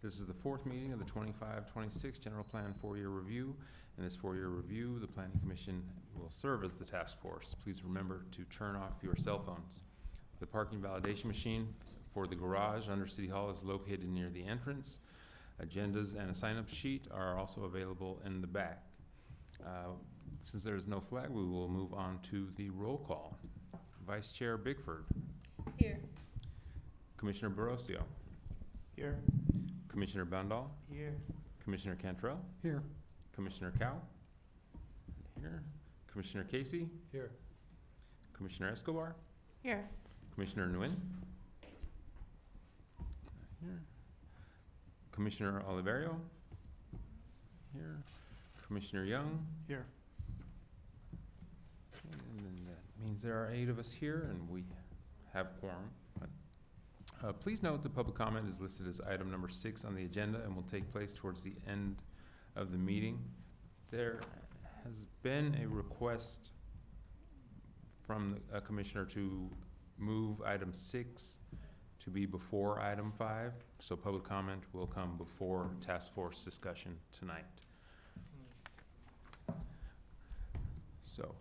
This is the fourth meeting of the 25-26 General Plan 4-year review. In this 4-year review, the Planning Commission will serve as the task force. Please remember to turn off your cell phones. The parking validation machine for the garage under City Hall is located near the entrance. Agendas and a sign-up sheet are also available in the back. Since there is no flag, we will move on to the roll call. Vice Chair Bickford. Here. Commissioner Barocio. Here. Commissioner Bandal. Here. Commissioner Cantrell. Here. Commissioner Cow. Here. Commissioner Casey. Here. Commissioner Escobar. Here. Commissioner Nguyen. Here. Commissioner Oliverio. Here. Commissioner Young. Here. And then that means there are 8 of us here and we have quorum. Please note the public comment is listed as item number 6 on the agenda and will take place towards the end of the meeting. There has been a request from a commissioner to move item 6 to be before item 5. So public comment will come before task force discussion tonight. So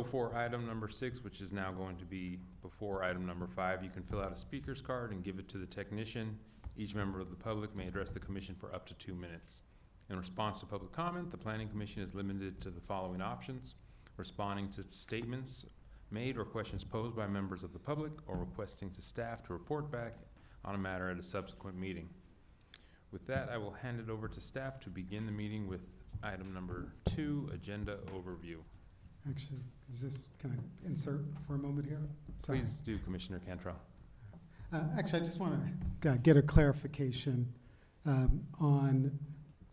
for item number 6, which is now going to be before item number 5, you can fill out a speaker's card and give it to the technician. Each member of the public may address the commission for up to 2 minutes. In response to public comment, the Planning Commission is limited to the following options: responding to statements made or questions posed by members of the public, or requesting to staff to report back on a matter at a subsequent meeting. With that, I will hand it over to staff to begin the meeting with item number 2, agenda overview. Actually, can I insert for a moment here? Sorry. Please do, Commissioner Cantrell. Actually, I just want to get a clarification on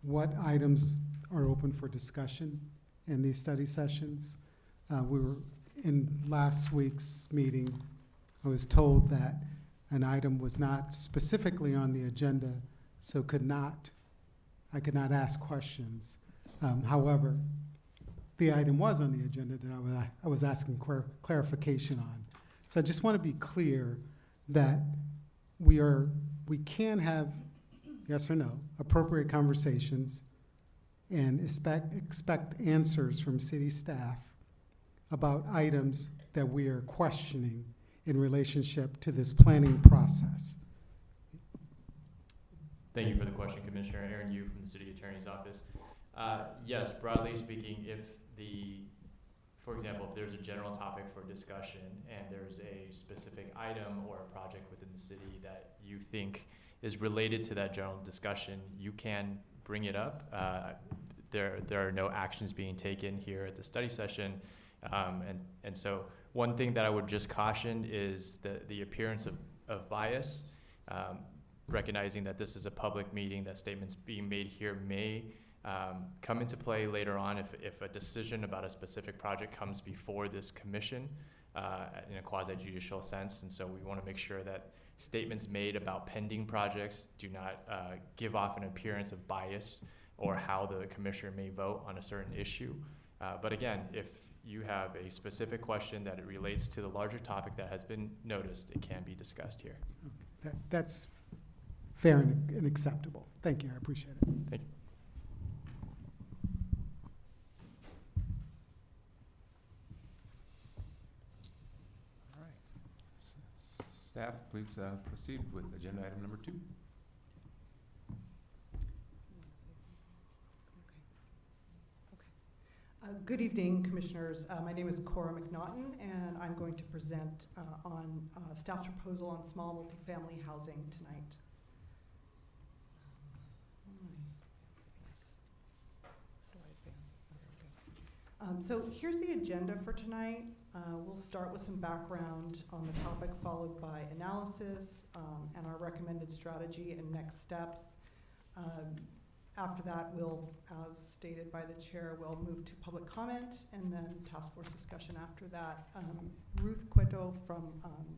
what items are open for discussion in these study sessions. We were in last week's meeting, I was told that an item was not specifically on the agenda, so I could not ask questions. However, the item was on the agenda that I was asking clarification on. So I just want to be clear that we can have, yes or no, appropriate conversations and expect answers from city staff about items that we are questioning in relationship to this planning process. Thank you for the question, Commissioner. Aaron Yu from the City Attorney's Office. Yes, broadly speaking, for example, if there's a general topic for discussion and there's a specific item or a project within the city that you think is related to that general discussion, you can bring it up. There are no actions being taken here at the study session. And so one thing that I would just caution is the appearance of bias, recognizing that this is a public meeting, that statements being made here may come into play later on if a decision about a specific project comes before this commission in a quasi-judicial sense. And so we want to make sure that statements made about pending projects do not give off an appearance of bias or how the commissioner may vote on a certain issue. But again, if you have a specific question that it relates to the larger topic that has been noticed, it can be discussed here. That's fair and acceptable. Thank you, I appreciate it. Thank you. All right. Staff, please proceed with agenda item number 2. Good evening, Commissioners. My name is Cora McNaughton, and I'm going to present on staff's proposal on small multifamily housing tonight. So here's the agenda for tonight. We'll start with some background on the topic, followed by analysis and our recommended strategy and next steps. After that, we'll, as stated by the chair, we'll move to public comment and then task force discussion after that. Ruth Cueto from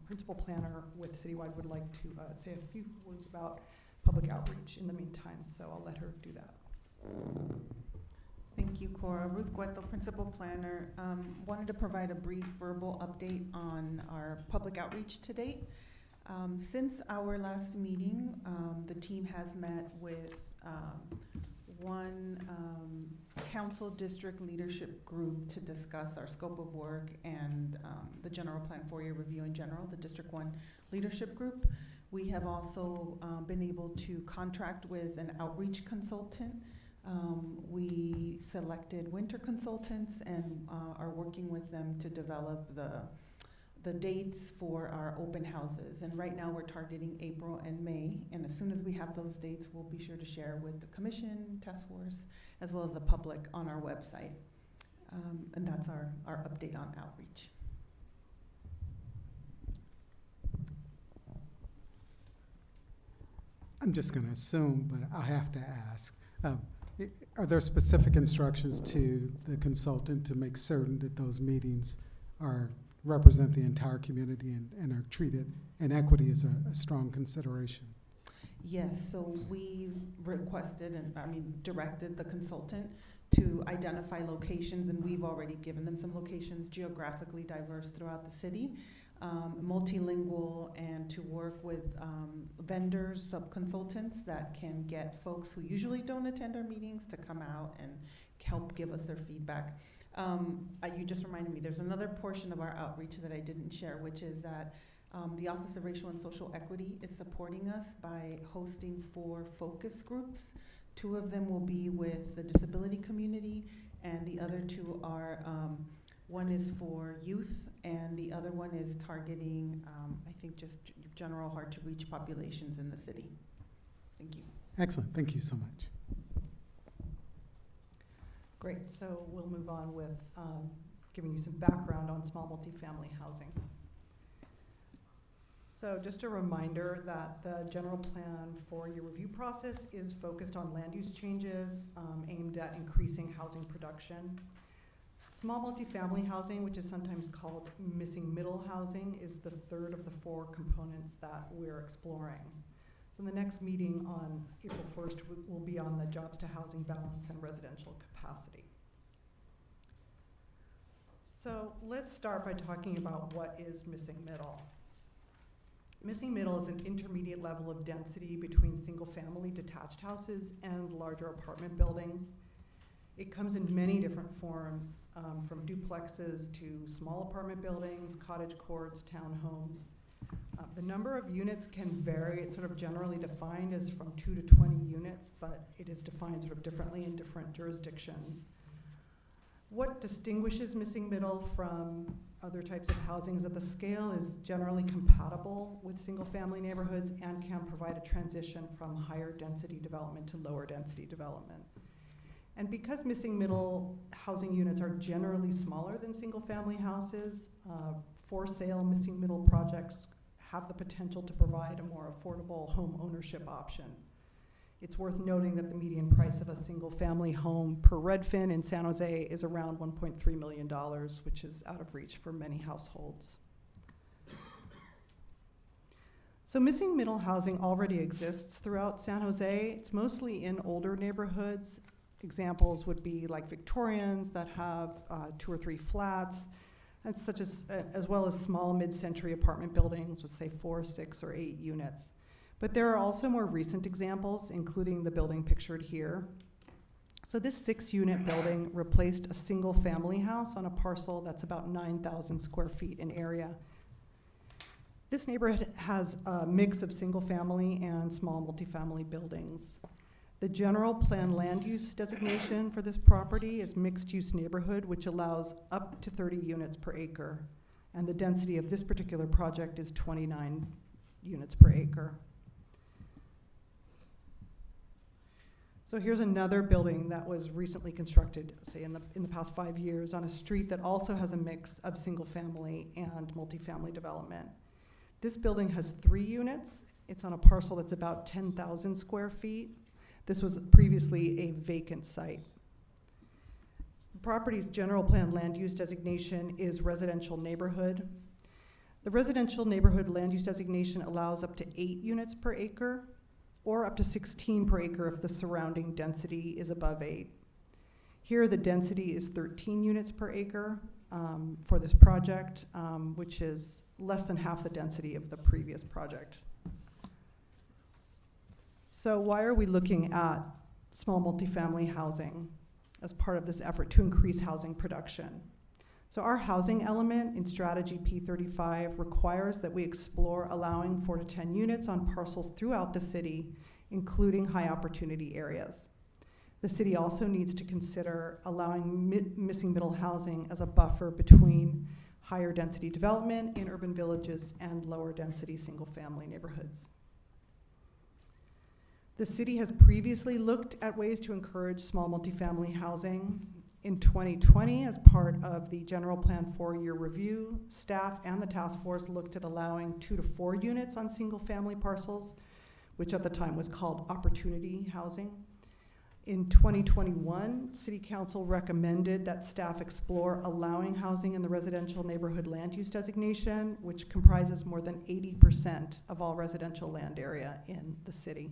Principal Planner with Citywide would like to say a few words about public outreach in the meantime, so I'll let her do that. Thank you, Cora. Ruth Cueto, Principal Planner. Wanted to provide a brief verbal update on our public outreach to date. Since our last meeting, the team has met with one council district leadership group to discuss our scope of work and the general plan 4-year review in general, the District 1 leadership group. We have also been able to contract with an outreach consultant. We selected winter consultants and are working with them to develop the dates for our open houses. And right now we're targeting April and May. And as soon as we have those dates, we'll be sure to share with the commission, task force, as well as the public on our website. And that's our update on outreach. I'm just going to assume, but I have to ask. Are there specific instructions to the consultant to make certain that those meetings represent the entire community and are treated, and equity is a strong consideration? Yes, so we've requested directed the consultant to identify locations, and we've already given them some locations geographically diverse throughout the city, multilingual, and to work with vendors, sub-consultants that can get folks who usually don't attend our meetings to come out and help give us their feedback. You just reminded me, there's another portion of our outreach that I didn't share, which is that the Office of Racial and Social Equity is supporting us by hosting 4 focus groups. 2 of them will be with the disability community, and the other 2 are, one is for youth, and the other one is targeting, I think, just general hard-to-reach populations in the city. Thank you. Excellent. Thank you so much. Great, so we'll move on with giving you some background on small multifamily housing. So just a reminder that the general plan 4-year review process is focused on land use changes aimed at increasing housing production. Small multifamily housing, which is sometimes called missing middle housing, is the 3rd of the 4 components that we're exploring. So the next meeting on April 1st will be on the jobs to housing balance and residential capacity. So let's start by talking about what is missing middle. Missing middle is an intermediate level of density between single-family detached houses and larger apartment buildings. It comes in many different forms, from duplexes to small apartment buildings, cottage courts, townhomes. The number of units can vary. It's sort of generally defined as from 2 to 20 units, but it is defined sort of differently in different jurisdictions. What distinguishes missing middle from other types of housing is that the scale is generally compatible with single-family neighborhoods and can provide a transition from higher density development to lower density development. And because missing middle housing units are generally smaller than single-family houses, for sale missing middle projects have the potential to provide a more affordable home ownership option. It's worth noting that the median price of a single-family home per Redfin in San Jose is around $1.3 million, which is out of reach for many households. So missing middle housing already exists throughout San Jose. It's mostly in older neighborhoods. Examples would be like Victorians that have 2 or 3 flats, and such as well as small mid-century apartment buildings with, say, 4, 6, or 8 units. But there are also more recent examples, including the building pictured here. So this 6-unit building replaced a single-family house on a parcel that's about 9,000 square feet in area. This neighborhood has a mix of single-family and small multifamily buildings. The general plan land use designation for this property is mixed-use neighborhood, which allows up to 30 units per acre. And the density of this particular project is 29 units per acre. So here's another building that was recently constructed, say in the past 5 years, on a street that also has a mix of single-family and multifamily development. This building has 3 units. It's on a parcel that's about 10,000 square feet. This was previously a vacant site. The property's general plan land use designation is residential neighborhood. The residential neighborhood land use designation allows up to 8 units per acre, or up to 16 per acre if the surrounding density is above 8. Here, the density is 13 units per acre. for this project, which is less than half the density of the previous project. So why are we looking at small multifamily housing as part of this effort to increase housing production? So our housing element in strategy P35 requires that we explore allowing 4 to 10 units on parcels throughout the city, including high opportunity areas. The city also needs to consider allowing missing middle housing as a buffer between higher density development in urban villages and lower density single family neighborhoods. The city has previously looked at ways to encourage small multifamily housing. In 2020, as part of the general plan 4-year review, staff and the task force looked at allowing 2 to 4 units on single family parcels, which at the time was called opportunity housing. In 2021, City Council recommended that staff explore allowing housing in the residential neighborhood land use designation, which comprises more than 80% of all residential land area in the city.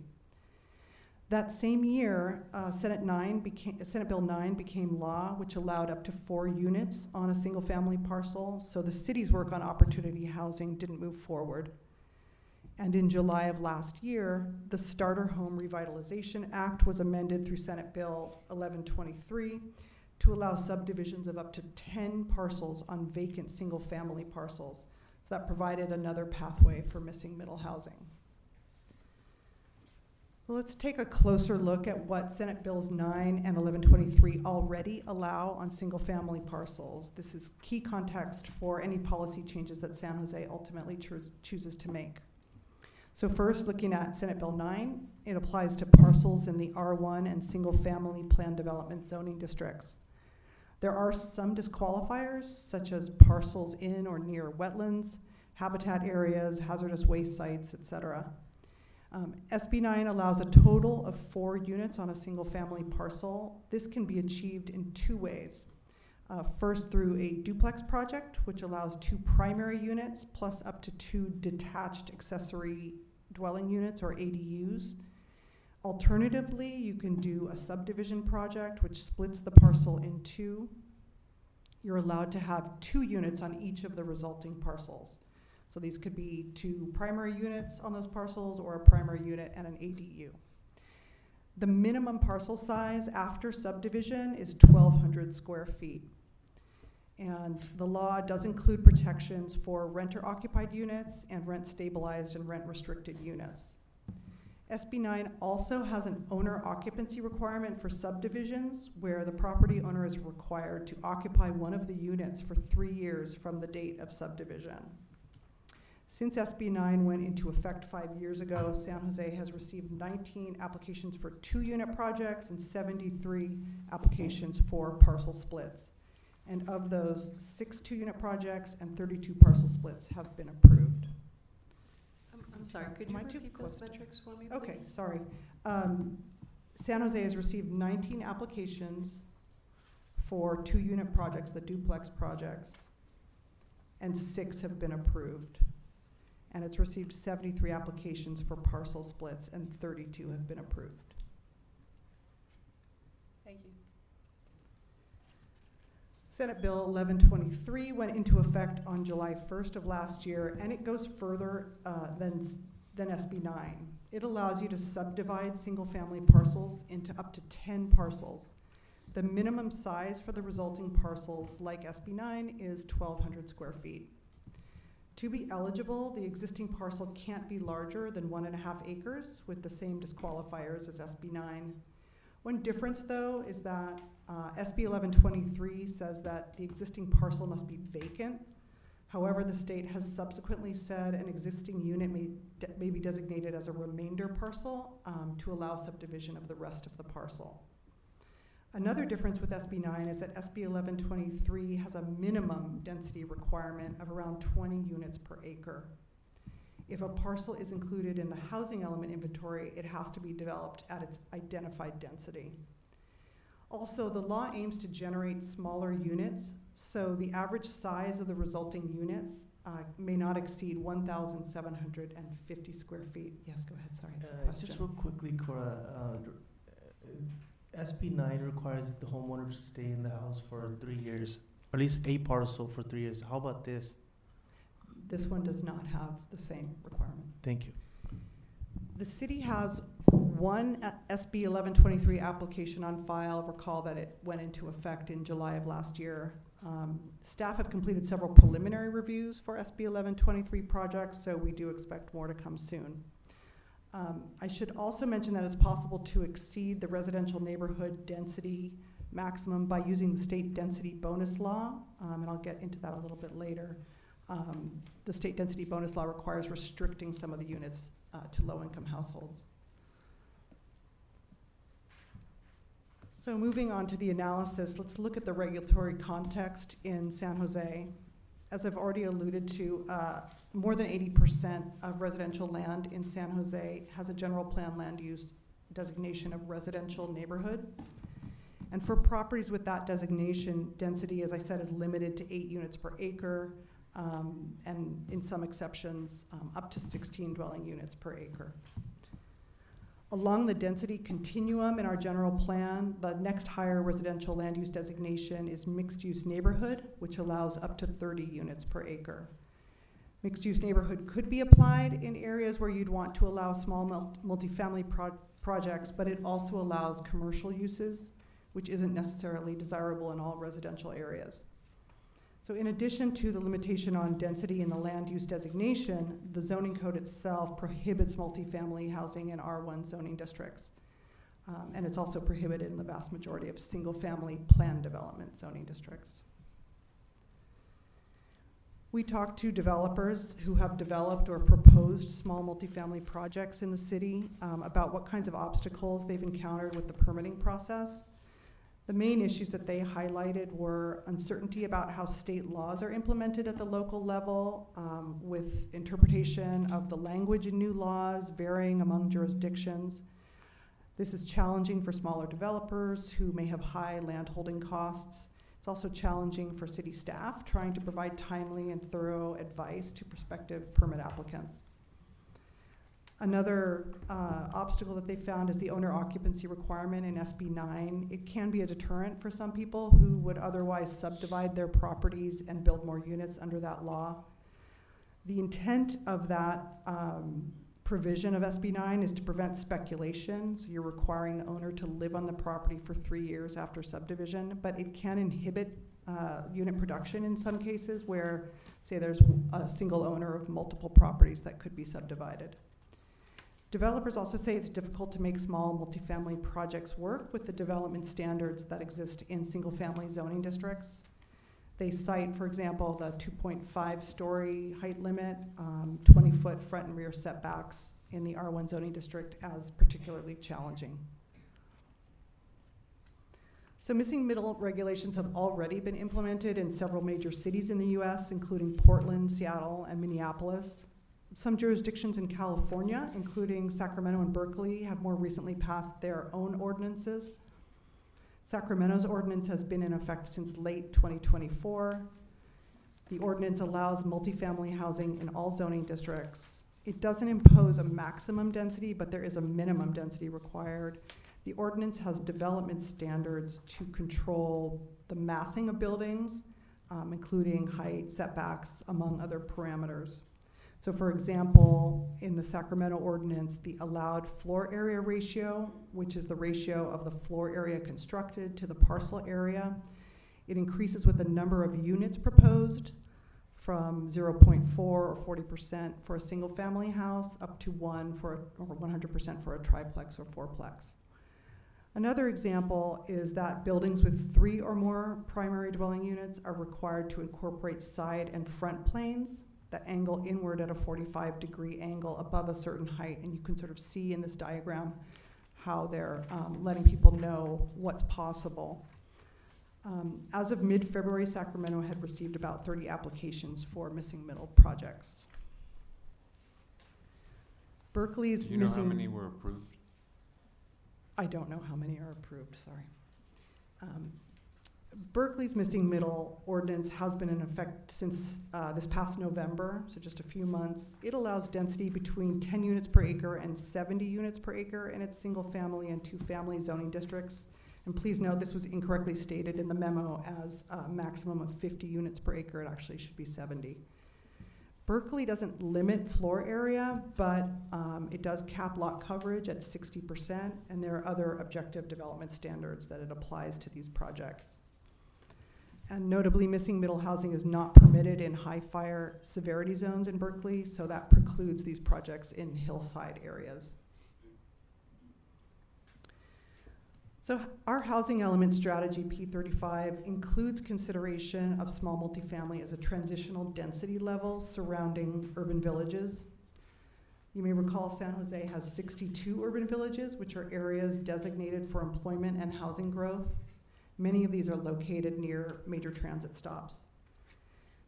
That same year, Senate Bill 9 became law, which allowed up to 4 units on a single family parcel, so the city's work on opportunity housing didn't move forward. And in July of last year, the Starter Home Revitalization Act was amended through Senate Bill 1123 to allow subdivisions of up to 10 parcels on vacant single-family parcels. So that provided another pathway for missing middle housing. Well, let's take a closer look at what Senate Bills 9 and 1123 already allow on single-family parcels. This is key context for any policy changes that San Jose ultimately chooses to make. So first, looking at Senate Bill 9, it applies to parcels in the R1 and single-family plan development zoning districts. There are some disqualifiers, such as parcels in or near wetlands, habitat areas, hazardous waste sites, etc. SB 9 allows a total of 4 units on a single-family parcel. This can be achieved in 2 ways. First, through a duplex project, which allows 2 primary units plus up to 2 detached accessory dwelling units, or ADUs. Alternatively, you can do a subdivision project, which splits the parcel in 2. You're allowed to have 2 units on each of the resulting parcels. So these could be 2 primary units on those parcels, or a primary unit and an ADU. The minimum parcel size after subdivision is 1,200 square feet. And the law does include protections for renter-occupied units and rent-stabilized and rent-restricted units. SB 9 also has an owner occupancy requirement for subdivisions where the property owner is required to occupy one of the units for 3 years from the date of subdivision. Since SB 9 went into effect 5 years ago, San Jose has received 19 applications for 2-unit projects and 73 applications for parcel splits. And of those, 6 2-unit projects and 32 parcel splits have been approved. I'm sorry, could you repeat those metrics for me, please? Okay, sorry. San Jose has received 19 applications for 2-unit projects, the duplex projects, and 6 have been approved. And it's received 73 applications for parcel splits, and 32 have been approved. Thank you. Senate Bill 1123 went into effect on July 1st of last year, and it goes further than SB 9. It allows you to subdivide single-family parcels into up to 10 parcels. The minimum size for the resulting parcels, like SB 9, is 1,200 square feet. To be eligible, the existing parcel can't be larger than 1.5 acres with the same disqualifiers as SB 9. One difference, though, is that SB 1123 says that the existing parcel must be vacant. However, the state has subsequently said an existing unit may be designated as a remainder parcel to allow subdivision of the rest of the parcel. Another difference with SB 9 is that SB 1123 has a minimum density requirement of around 20 units per acre. If a parcel is included in the housing element inventory, it has to be developed at its identified density. Also, the law aims to generate smaller units, so the average size of the resulting units may not exceed 1,750 square feet. Yes, go ahead, sorry. Just real quickly, Cora, SB 9 requires the homeowner to stay in the house for 3 years. at least a parcel for 3 years. How about this? This one does not have the same requirement. Thank you. The city has one SB 1123 application on file. Recall that it went into effect in July of last year. Staff have completed several preliminary reviews for SB 1123 projects, so we do expect more to come soon. I should also mention that it's possible to exceed the residential neighborhood density maximum by using the state density bonus law, and I'll get into that a little bit later. The state density bonus law requires restricting some of the units to low-income households. So moving on to the analysis, let's look at the regulatory context in San Jose. As I've already alluded to, more than 80% of residential land in San Jose has a general plan land use designation of residential neighborhood. And for properties with that designation, density, as I said, is limited to 8 units per acre, and in some exceptions, up to 16 dwelling units per acre. Along the density continuum in our general plan, the next higher residential land use designation is mixed-use neighborhood, which allows up to 30 units per acre. Mixed-use neighborhood could be applied in areas where you'd want to allow small multifamily projects, but it also allows commercial uses, which isn't necessarily desirable in all residential areas. So in addition to the limitation on density in the land use designation, the zoning code itself prohibits multifamily housing in R1 zoning districts. And it's also prohibited in the vast majority of single-family planned development zoning districts. We talked to developers who have developed or proposed small multifamily projects in the city about what kinds of obstacles they've encountered with the permitting process. The main issues that they highlighted were uncertainty about how state laws are implemented at the local level, with interpretation of the language in new laws varying among jurisdictions. This is challenging for smaller developers who may have high landholding costs. It's also challenging for city staff trying to provide timely and thorough advice to prospective permit applicants. Another obstacle that they found is the owner occupancy requirement in SB 9. It can be a deterrent for some people who would otherwise subdivide their properties and build more units under that law. The intent of that provision of SB 9 is to prevent speculation. So you're requiring the owner to live on the property for 3 years after subdivision, but it can inhibit unit production in some cases where, say, there's a single owner of multiple properties that could be subdivided. Developers also say it's difficult to make small multifamily projects work with the development standards that exist in single-family zoning districts. They cite, for example, the 2.5-story height limit, 20-foot front and rear setbacks in the R1 zoning district as particularly challenging. So missing middle regulations have already been implemented in several major cities in the US, including Portland, Seattle, and Minneapolis. Some jurisdictions in California, including Sacramento and Berkeley, have more recently passed their own ordinances. Sacramento's ordinance has been in effect since late 2024. The ordinance allows multifamily housing in all zoning districts. It doesn't impose a maximum density, but there is a minimum density required. The ordinance has development standards to control the massing of buildings, including height, setbacks, among other parameters. So for example, in the Sacramento ordinance, the allowed floor area ratio, which is the ratio of the floor area constructed to the parcel area, it increases with the number of units proposed from 0.4 or 40% for a single family house up to 1 or 100% for a triplex or fourplex. Another example is that buildings with 3 or more primary dwelling units are required to incorporate side and front planes that angle inward at a 45-degree angle above a certain height. And you can sort of see in this diagram how they're letting people know what's possible. As of mid-February, Sacramento had received about 30 applications for missing middle projects. Berkeley's Do you know how many were approved? I don't know how many are approved, sorry. Berkeley's missing middle ordinance has been in effect since this past November, so just a few months. It allows density between 10 units per acre and 70 units per acre in its single family and 2-family zoning districts. And please note, this was incorrectly stated in the memo as a maximum of 50 units per acre. It actually should be 70. Berkeley doesn't limit floor area, but it does cap lot coverage at 60%, and there are other objective development standards that it applies to these projects. And notably, missing middle housing is not permitted in high fire severity zones in Berkeley, so that precludes these projects in hillside areas. So our housing element strategy, P35, includes consideration of small multifamily as a transitional density level surrounding urban villages. You may recall San Jose has 62 urban villages, which are areas designated for employment and housing growth. Many of these are located near major transit stops.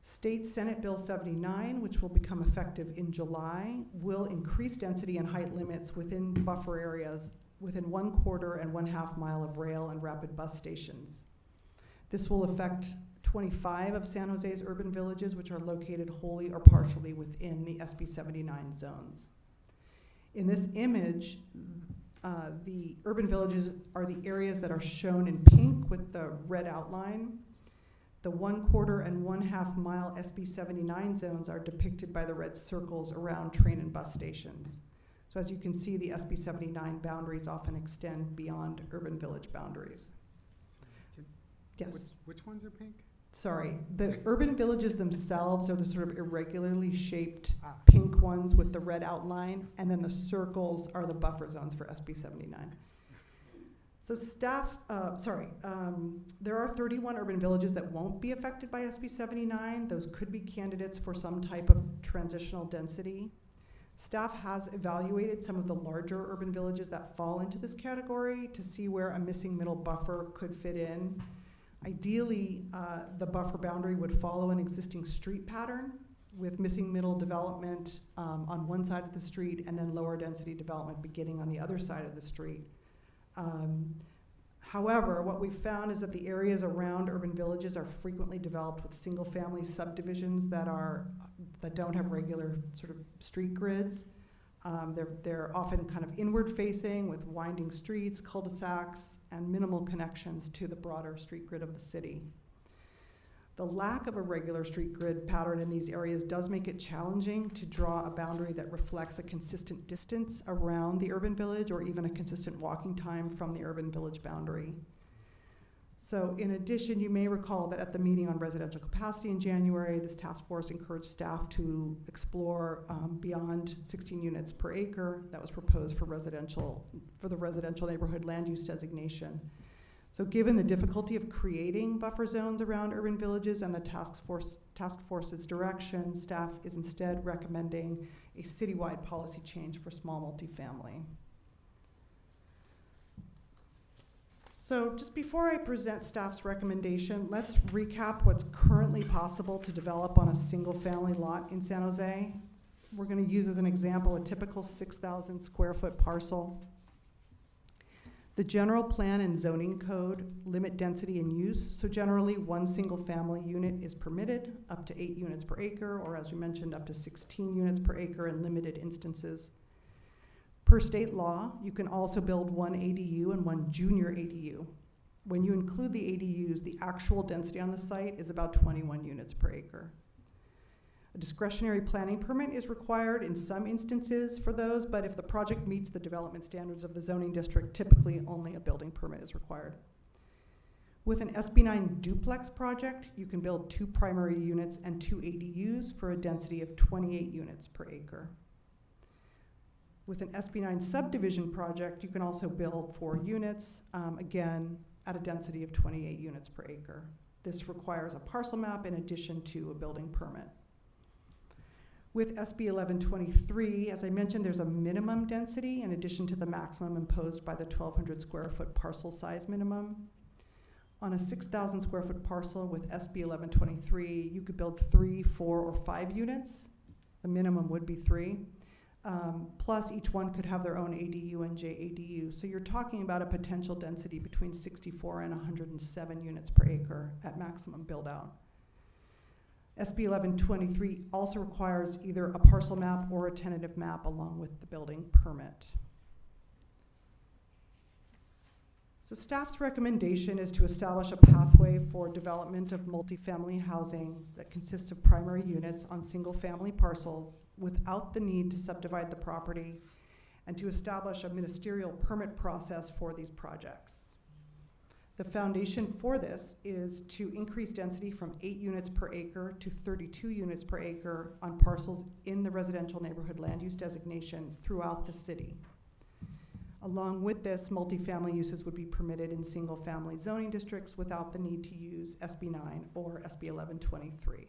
State Senate Bill 79, which will become effective in July, will increase density and height limits within buffer areas within 1/4 and 1/2 mile of rail and rapid bus stations. This will affect 25 of San Jose's urban villages, which are located wholly or partially within the SB 79 zones. In this image, the urban villages are the areas that are shown in pink with the red outline. The 1/4 and 1/2 mile SB 79 zones are depicted by the red circles around train and bus stations. So as you can see, the SB 79 boundaries often extend beyond urban village boundaries. Yes. Which ones are pink? Sorry, the urban villages themselves are the sort of irregularly shaped Ah. pink ones with the red outline, and then the circles are the buffer zones for SB 79. So there are 31 urban villages that won't be affected by SB 79. Those could be candidates for some type of transitional density. Staff has evaluated some of the larger urban villages that fall into this category to see where a missing middle buffer could fit in. Ideally, the buffer boundary would follow an existing street pattern with missing middle development on one side of the street and then lower density development beginning on the other side of the street. However, what we've found is that the areas around urban villages are frequently developed with single-family subdivisions that don't have regular sort of street grids. They're often kind of inward-facing with winding streets, cul-de-sacs, and minimal connections to the broader street grid of the city. The lack of a regular street grid pattern in these areas does make it challenging to draw a boundary that reflects a consistent distance around the urban village or even a consistent walking time from the urban village boundary. So in addition, you may recall that at the meeting on residential capacity in January, this task force encouraged staff to explore beyond 16 units per acre that was proposed for the residential neighborhood land use designation. So given the difficulty of creating buffer zones around urban villages and the task force's direction, staff is instead recommending a citywide policy change for small multifamily. So just before I present staff's recommendation, let's recap what's currently possible to develop on a single family lot in San Jose. We're going to use as an example a typical 6,000 square foot parcel. The general plan and zoning code limit density and use, so generally one single family unit is permitted up to 8 units per acre, or as we mentioned, up to 16 units per acre in limited instances. Per state law, you can also build one ADU and one junior ADU. When you include the ADUs, the actual density on the site is about 21 units per acre. A discretionary planning permit is required in some instances for those, but if the project meets the development standards of the zoning district, typically only a building permit is required. With an SB9 duplex project, you can build 2 primary units and 2 ADUs for a density of 28 units per acre. With an SB9 subdivision project, you can also build 4 units, again, at a density of 28 units per acre. This requires a parcel map in addition to a building permit. With SB 1123, as I mentioned, there's a minimum density in addition to the maximum imposed by the 1,200 square foot parcel size minimum. On a 6,000 square foot parcel with SB 1123, you could build 3, 4, or 5 units. The minimum would be 3. Plus each one could have their own ADU and JADU. So you're talking about a potential density between 64 and 107 units per acre at maximum build out. SB 1123 also requires either a parcel map or a tentative map along with the building permit. So staff's recommendation is to establish a pathway for development of multifamily housing that consists of primary units on single-family parcels without the need to subdivide the property, and to establish a ministerial permit process for these projects. The foundation for this is to increase density from 8 units per acre to 32 units per acre on parcels in the residential neighborhood land use designation throughout the city. Along with this, multifamily uses would be permitted in single-family zoning districts without the need to use SB 9 or SB 1123.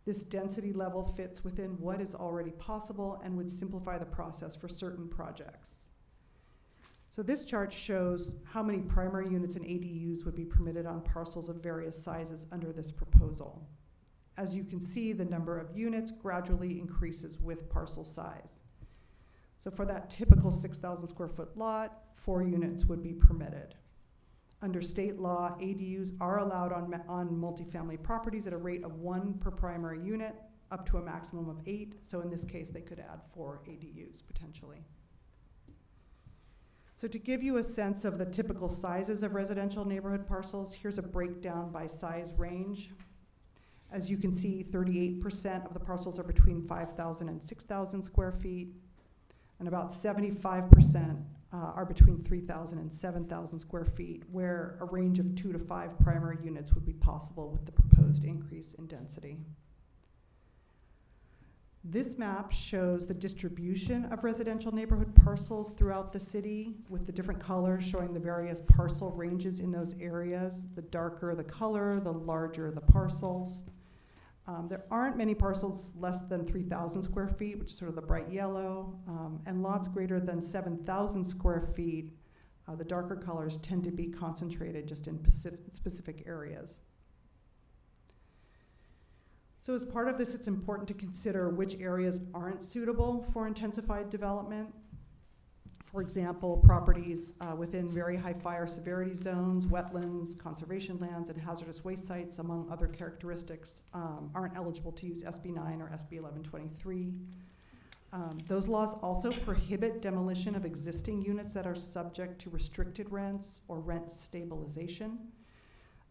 This density level fits within what is already possible and would simplify the process for certain projects. So this chart shows how many primary units and ADUs would be permitted on parcels of various sizes under this proposal. As you can see, the number of units gradually increases with parcel size. So for that typical 6,000 square foot lot, 4 units would be permitted. Under state law, ADUs are allowed on multifamily properties at a rate of 1 per primary unit, up to a maximum of 8. So in this case, they could add 4 ADUs potentially. So to give you a sense of the typical sizes of residential neighborhood parcels, here's a breakdown by size range. As you can see, 38% of the parcels are between 5,000 and 6,000 square feet, and about 75% are between 3,000 and 7,000 square feet, where a range of 2 to 5 primary units would be possible with the proposed increase in density. This map shows the distribution of residential neighborhood parcels throughout the city, with the different colors showing the various parcel ranges in those areas. The darker the color, the larger the parcels. There aren't many parcels less than 3,000 square feet, which is sort of the bright yellow, and lots greater than 7,000 square feet. The darker colors tend to be concentrated just in specific areas. So as part of this, it's important to consider which areas aren't suitable for intensified development. For example, properties within very high fire severity zones, wetlands, conservation lands, and hazardous waste sites, among other characteristics, aren't eligible to use SB 9 or SB 1123. Those laws also prohibit demolition of existing units that are subject to restricted rents or rent stabilization,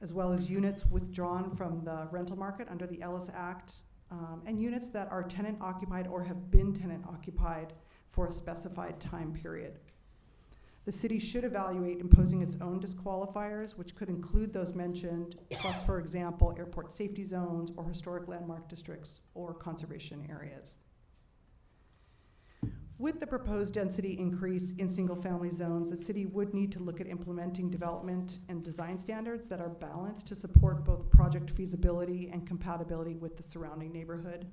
as well as units withdrawn from the rental market under the Ellis Act, and units that are tenant occupied or have been tenant occupied for a specified time period. The city should evaluate imposing its own disqualifiers, which could include those mentioned, plus, for example, airport safety zones or historic landmark districts or conservation areas. With the proposed density increase in single-family zones, the city would need to look at implementing development and design standards that are balanced to support both project feasibility and compatibility with the surrounding neighborhood.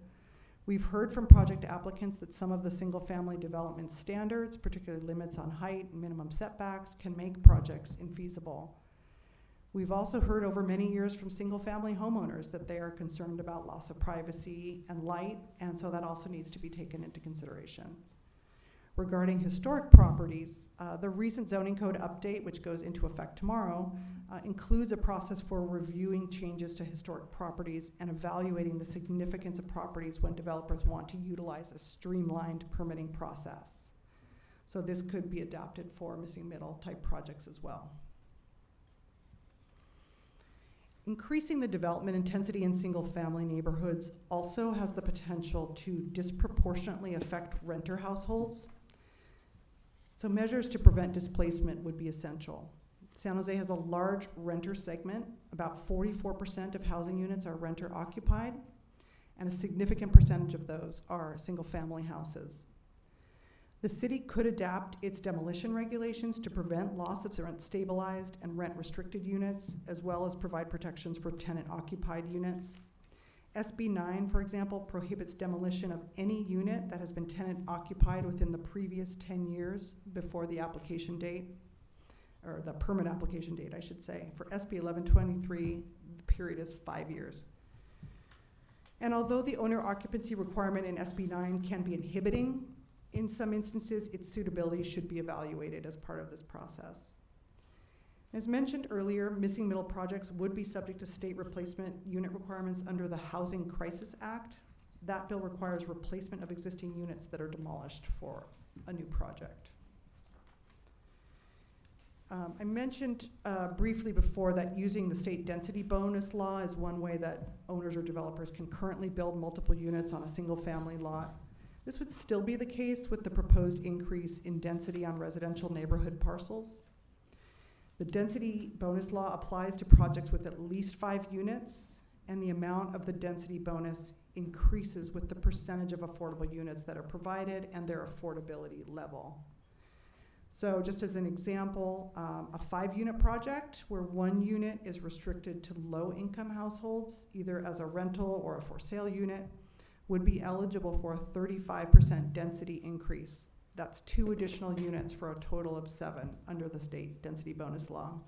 We've heard from project applicants that some of the single-family development standards, particularly limits on height and minimum setbacks, can make projects infeasible. We've also heard over many years from single-family homeowners that they are concerned about loss of privacy and light, and so that also needs to be taken into consideration. Regarding historic properties, the recent zoning code update, which goes into effect tomorrow, includes a process for reviewing changes to historic properties and evaluating the significance of properties when developers want to utilize a streamlined permitting process. So this could be adapted for missing middle type projects as well. Increasing the development intensity in single-family neighborhoods also has the potential to disproportionately affect renter households. So measures to prevent displacement would be essential. San Jose has a large renter segment. About 44% of housing units are renter occupied, and a significant percentage of those are single-family houses. The city could adapt its demolition regulations to prevent loss of rent stabilized and rent restricted units, as well as provide protections for tenant occupied units. SB 9, for example, prohibits demolition of any unit that has been tenant occupied within the previous 10 years before the application date, or the permit application date, I should say. For SB 1123, the period is 5 years. And although the owner occupancy requirement in SB 9 can be inhibiting, in some instances, its suitability should be evaluated as part of this process. As mentioned earlier, missing middle projects would be subject to state replacement unit requirements under the Housing Crisis Act. That bill requires replacement of existing units that are demolished for a new project. I mentioned briefly before that using the state density bonus law is one way that owners or developers can currently build multiple units on a single family lot. This would still be the case with the proposed increase in density on residential neighborhood parcels. The density bonus law applies to projects with at least 5 units, and the amount of the density bonus increases with the percentage of affordable units that are provided and their affordability level. So just as an example, a 5-unit project where 1 unit is restricted to low-income households, either as a rental or a for-sale unit, would be eligible for a 35% density increase. That's 2 additional units for a total of 7 under the state density bonus law.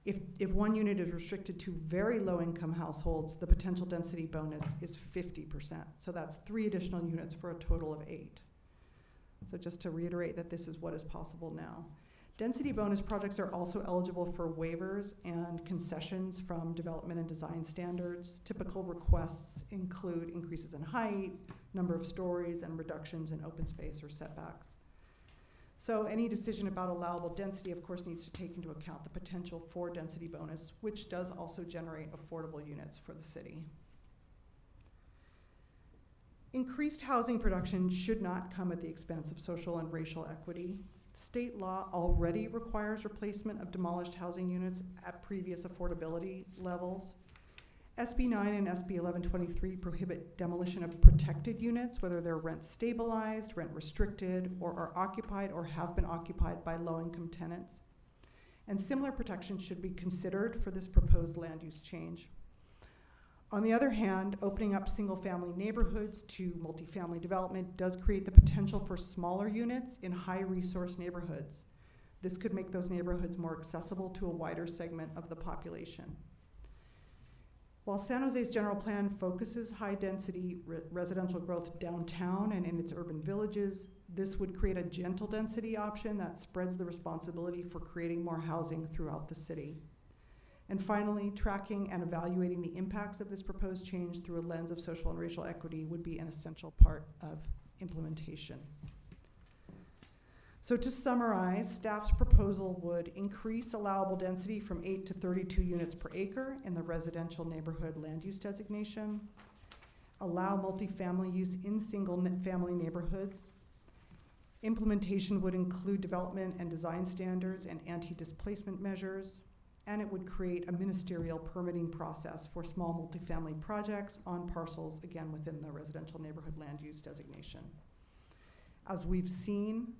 If 1 unit is restricted to very low-income households, the potential density bonus is 50%. So that's 3 additional units for a total of 8. So just to reiterate that this is what is possible now. Density bonus projects are also eligible for waivers and concessions from development and design standards. Typical requests include increases in height, number of stories, and reductions in open space or setbacks. So any decision about allowable density, of course, needs to take into account the potential for density bonus, which does also generate affordable units for the city. Increased housing production should not come at the expense of social and racial equity. State law already requires replacement of demolished housing units at previous affordability levels. SB 9 and SB 1123 prohibit demolition of protected units, whether they're rent stabilized, rent restricted, or are occupied or have been occupied by low-income tenants. And similar protections should be considered for this proposed land use change. On the other hand, opening up single-family neighborhoods to multifamily development does create the potential for smaller units in high-resource neighborhoods. This could make those neighborhoods more accessible to a wider segment of the population. While San Jose's general plan focuses high-density residential growth downtown and in its urban villages, this would create a gentle density option that spreads the responsibility for creating more housing throughout the city. And finally, tracking and evaluating the impacts of this proposed change through a lens of social and racial equity would be an essential part of implementation. So to summarize, staff's proposal would increase allowable density from 8 to 32 units per acre in the residential neighborhood land use designation, allow multifamily use in single-family neighborhoods. Implementation would include development and design standards and anti-displacement measures, and it would create a ministerial permitting process for small multifamily projects on parcels, again, within the residential neighborhood land use designation. As we've seen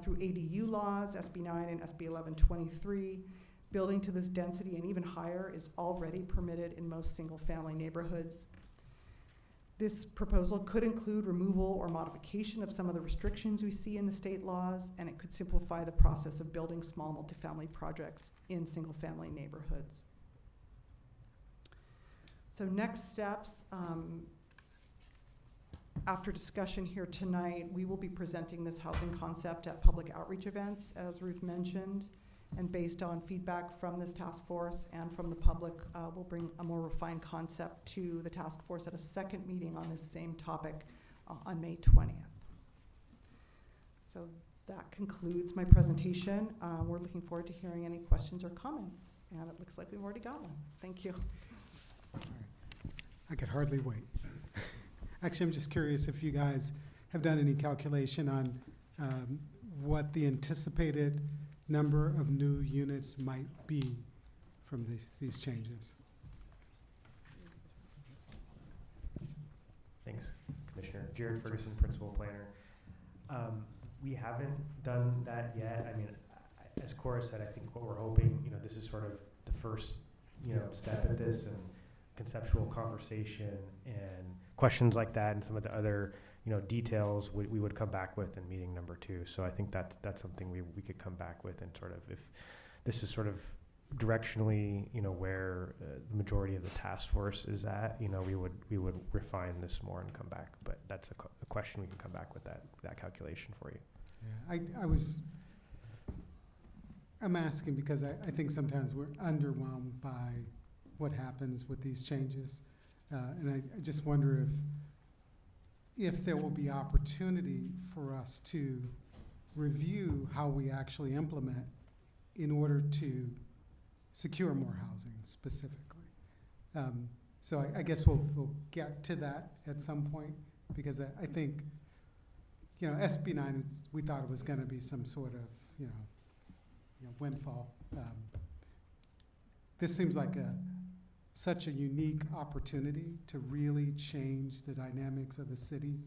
through ADU laws, SB 9 and SB 1123, building to this density and even higher is already permitted in most single-family neighborhoods. This proposal could include removal or modification of some of the restrictions we see in the state laws, and it could simplify the process of building small multifamily projects in single-family neighborhoods. So next steps, after discussion here tonight, we will be presenting this housing concept at public outreach events, as Ruth mentioned, and based on feedback from this task force and from the public, we'll bring a more refined concept to the task force at a second meeting on this same topic on May 20th. So that concludes my presentation. We're looking forward to hearing any questions or comments, and it looks like we've already got one. Thank you. Sorry. I could hardly wait. Actually, I'm just curious if you guys have done any calculation on what the anticipated number of new units might be from these changes. Thanks, Commissioner. Jared Ferguson, Principal Planner. We haven't done that yet. I mean, as Cora said, I think what we're hoping, this is sort of the first, step at this, and conceptual conversation and questions like that, and some of the other, details we would come back with in meeting number 2. So I think that's something we could come back with, and sort of, if this is sort of directionally, where the majority of the task force is at, we would refine this more and come back. But that's a question we can come back with that calculation for you. Yeah, I'm asking because I think sometimes we're underwhelmed by what happens with these changes. And I just wonder if there will be opportunity for us to review how we actually implement in order to secure more housing specifically. So I guess we'll get to that at some point, because I think, SB 9, we thought it was going to be some sort of, windfall. This seems like such a unique opportunity to really change the dynamics of the city.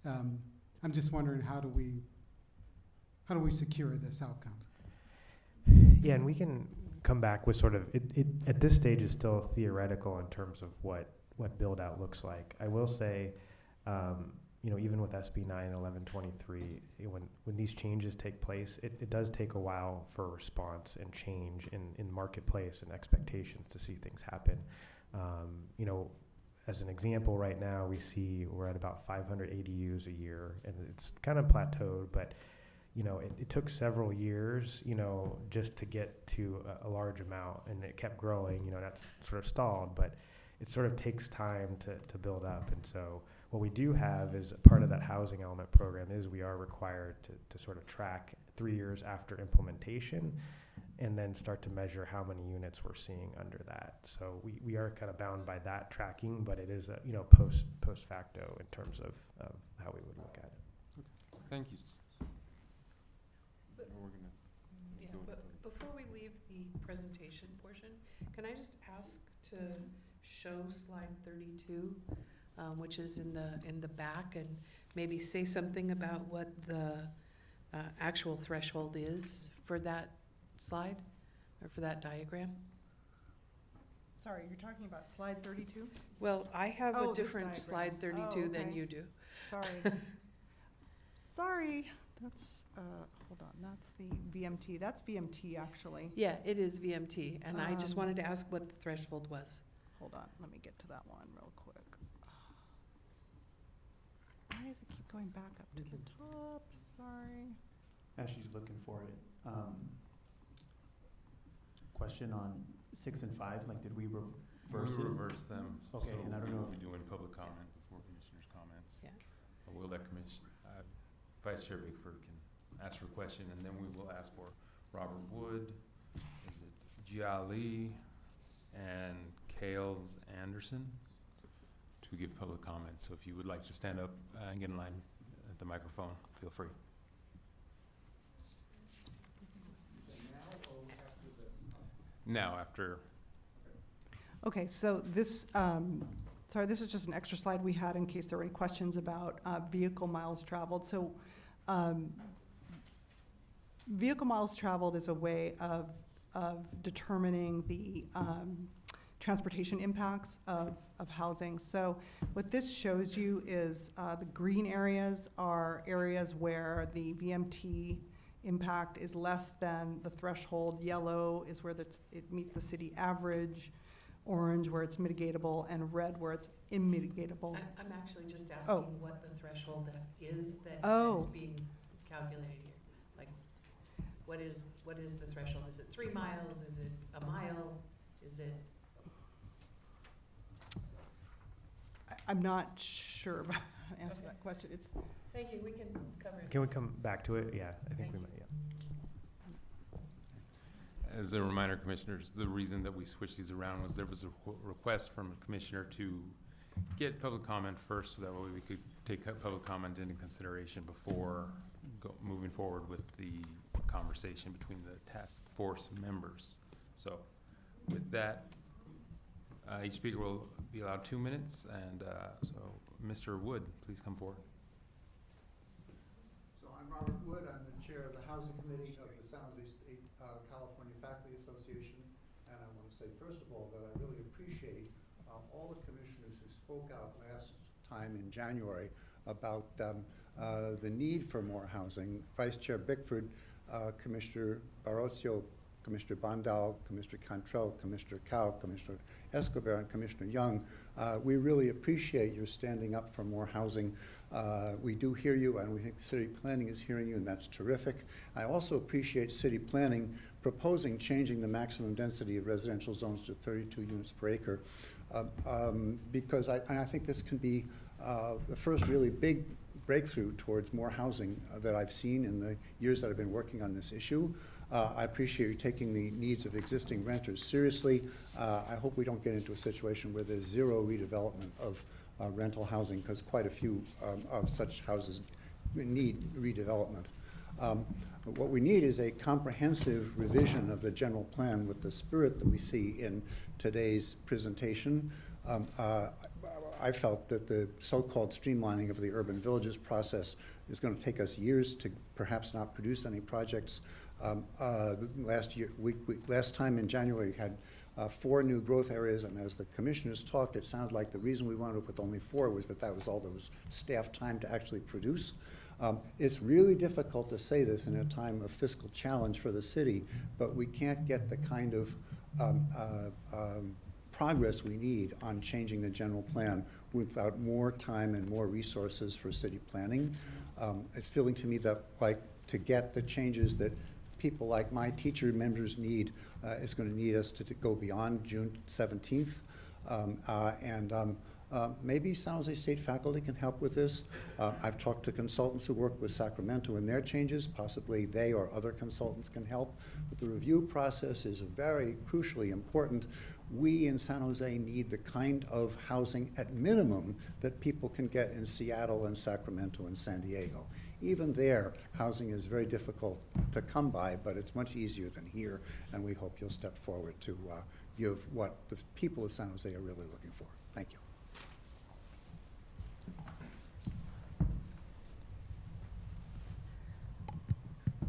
I'm just wondering, how do we secure this outcome? Yeah, and we can come back with sort of, it at this stage is still theoretical in terms of what build out looks like. I will say, even with SB 9 and 1123, when these changes take place, it does take a while for response and change in marketplace and expectations to see things happen. As an example, right now we're at about 500 ADUs a year, and it's kind of plateaued, but it took several years, just to get to a large amount, and it kept growing. That's sort of stalled, but it sort of takes time to build up. And so what we do have is part of that housing element program is we are required to sort of track 3 years after implementation, and then start to measure how many units we're seeing under that. So we are kind of bound by that tracking, but it is a post facto in terms of how we would look at it. Thank you. But- We're gonna Yeah, go but with- before we leave the presentation portion, can I just ask to show slide 32, which is in the back, and maybe say something about what the actual threshold is for that slide, or for that diagram? Sorry, you're talking about slide 32? Well, I have Oh, a this different diagram. slide 32 than okay. you do. Sorry. Sorry, that's, hold on, that's the VMT. That's VMT, actually. Yeah, it is VMT, and I just wanted to ask what the threshold was. Hold on, let me get to that one real quick. Why does it keep going back up to the top? Sorry. As she's looking for it, question on 6 and 5, like, did we reverse We it? reverse them. Okay, So and I don't know we'll be if- doing public comment before commissioners' comments. Yeah. But we'll let Vice Chair Bickford can ask for a question, and then we will ask for Robert Wood, is it Jia Lee, and Kales Anderson to give public comment. So if you would like to stand up and get in line at the microphone, feel free. Now, after. Okay, so this, sorry, this is just an extra slide we had in case there were any questions about vehicle miles traveled. So vehicle miles traveled is a way of determining the transportation impacts of housing. So what this shows you is the green areas are areas where the VMT impact is less than the threshold. Yellow is where it meets the city average, orange where it's mitigatable, and red where it's unmitigatable. I'm actually just asking Oh. what the threshold is that Oh. is being calculated here. Like, what is the threshold? Is it 3 miles? Is it a mile? Is it? I'm not sure about how to answer that question. It's, Thank you, we can cover it. Can we come back to it? Yeah, I think Thank we you. might, yeah. As a reminder, commissioners, the reason that we switched these around was there was a request from a commissioner to get public comment first, so that way we could take public comment into consideration before moving forward with the conversation between the task force members. So with that, each speaker will be allowed 2 minutes, and so Mr. Wood, please come forward. So I'm Robert Wood. I'm the chair of the Housing Committee of the San Jose State California Faculty Association. And I want to say, first of all, that I really appreciate all the commissioners who spoke out last time in January about the need for more housing. Vice Chair Bickford, Commissioner Barocchio, Commissioner Bondal, Commissioner Cantrell, Commissioner Cow, Commissioner Escobar, and Commissioner Young. We really appreciate your standing up for more housing. We do hear you, and we think city planning is hearing you, and that's terrific. I also appreciate city planning proposing changing the maximum density of residential zones to 32 units per acre, because I think this can be the first really big breakthrough towards more housing that I've seen in the years that I've been working on this issue. I appreciate you taking the needs of existing renters seriously. I hope we don't get into a situation where there's zero redevelopment of rental housing, because quite a few of such houses need redevelopment. What we need is a comprehensive revision of the general plan with the spirit that we see in today's presentation. I felt that the so-called streamlining of the urban villages process is going to take us years to perhaps not produce any projects. Last time in January, we had 4 new growth areas, and as the commissioners talked, it sounded like the reason we wound up with only 4 was that was all there was staff time to actually produce. It's really difficult to say this in a time of fiscal challenge for the city, but we can't get the kind of progress we need on changing the general plan without more time and more resources for city planning. It's feeling to me that, like, to get the changes that people like my teacher members need is going to need us to go beyond June 17th. Maybe San Jose State faculty can help with this. I've talked to consultants who work with Sacramento in their changes. Possibly they or other consultants can help. But the review process is very crucially important. We in San Jose need the kind of housing at minimum that people can get in Seattle and Sacramento and San Diego. Even there, housing is very difficult to come by, but it's much easier than here, and we hope you'll step forward to give what the people of San Jose are really looking for. Thank you.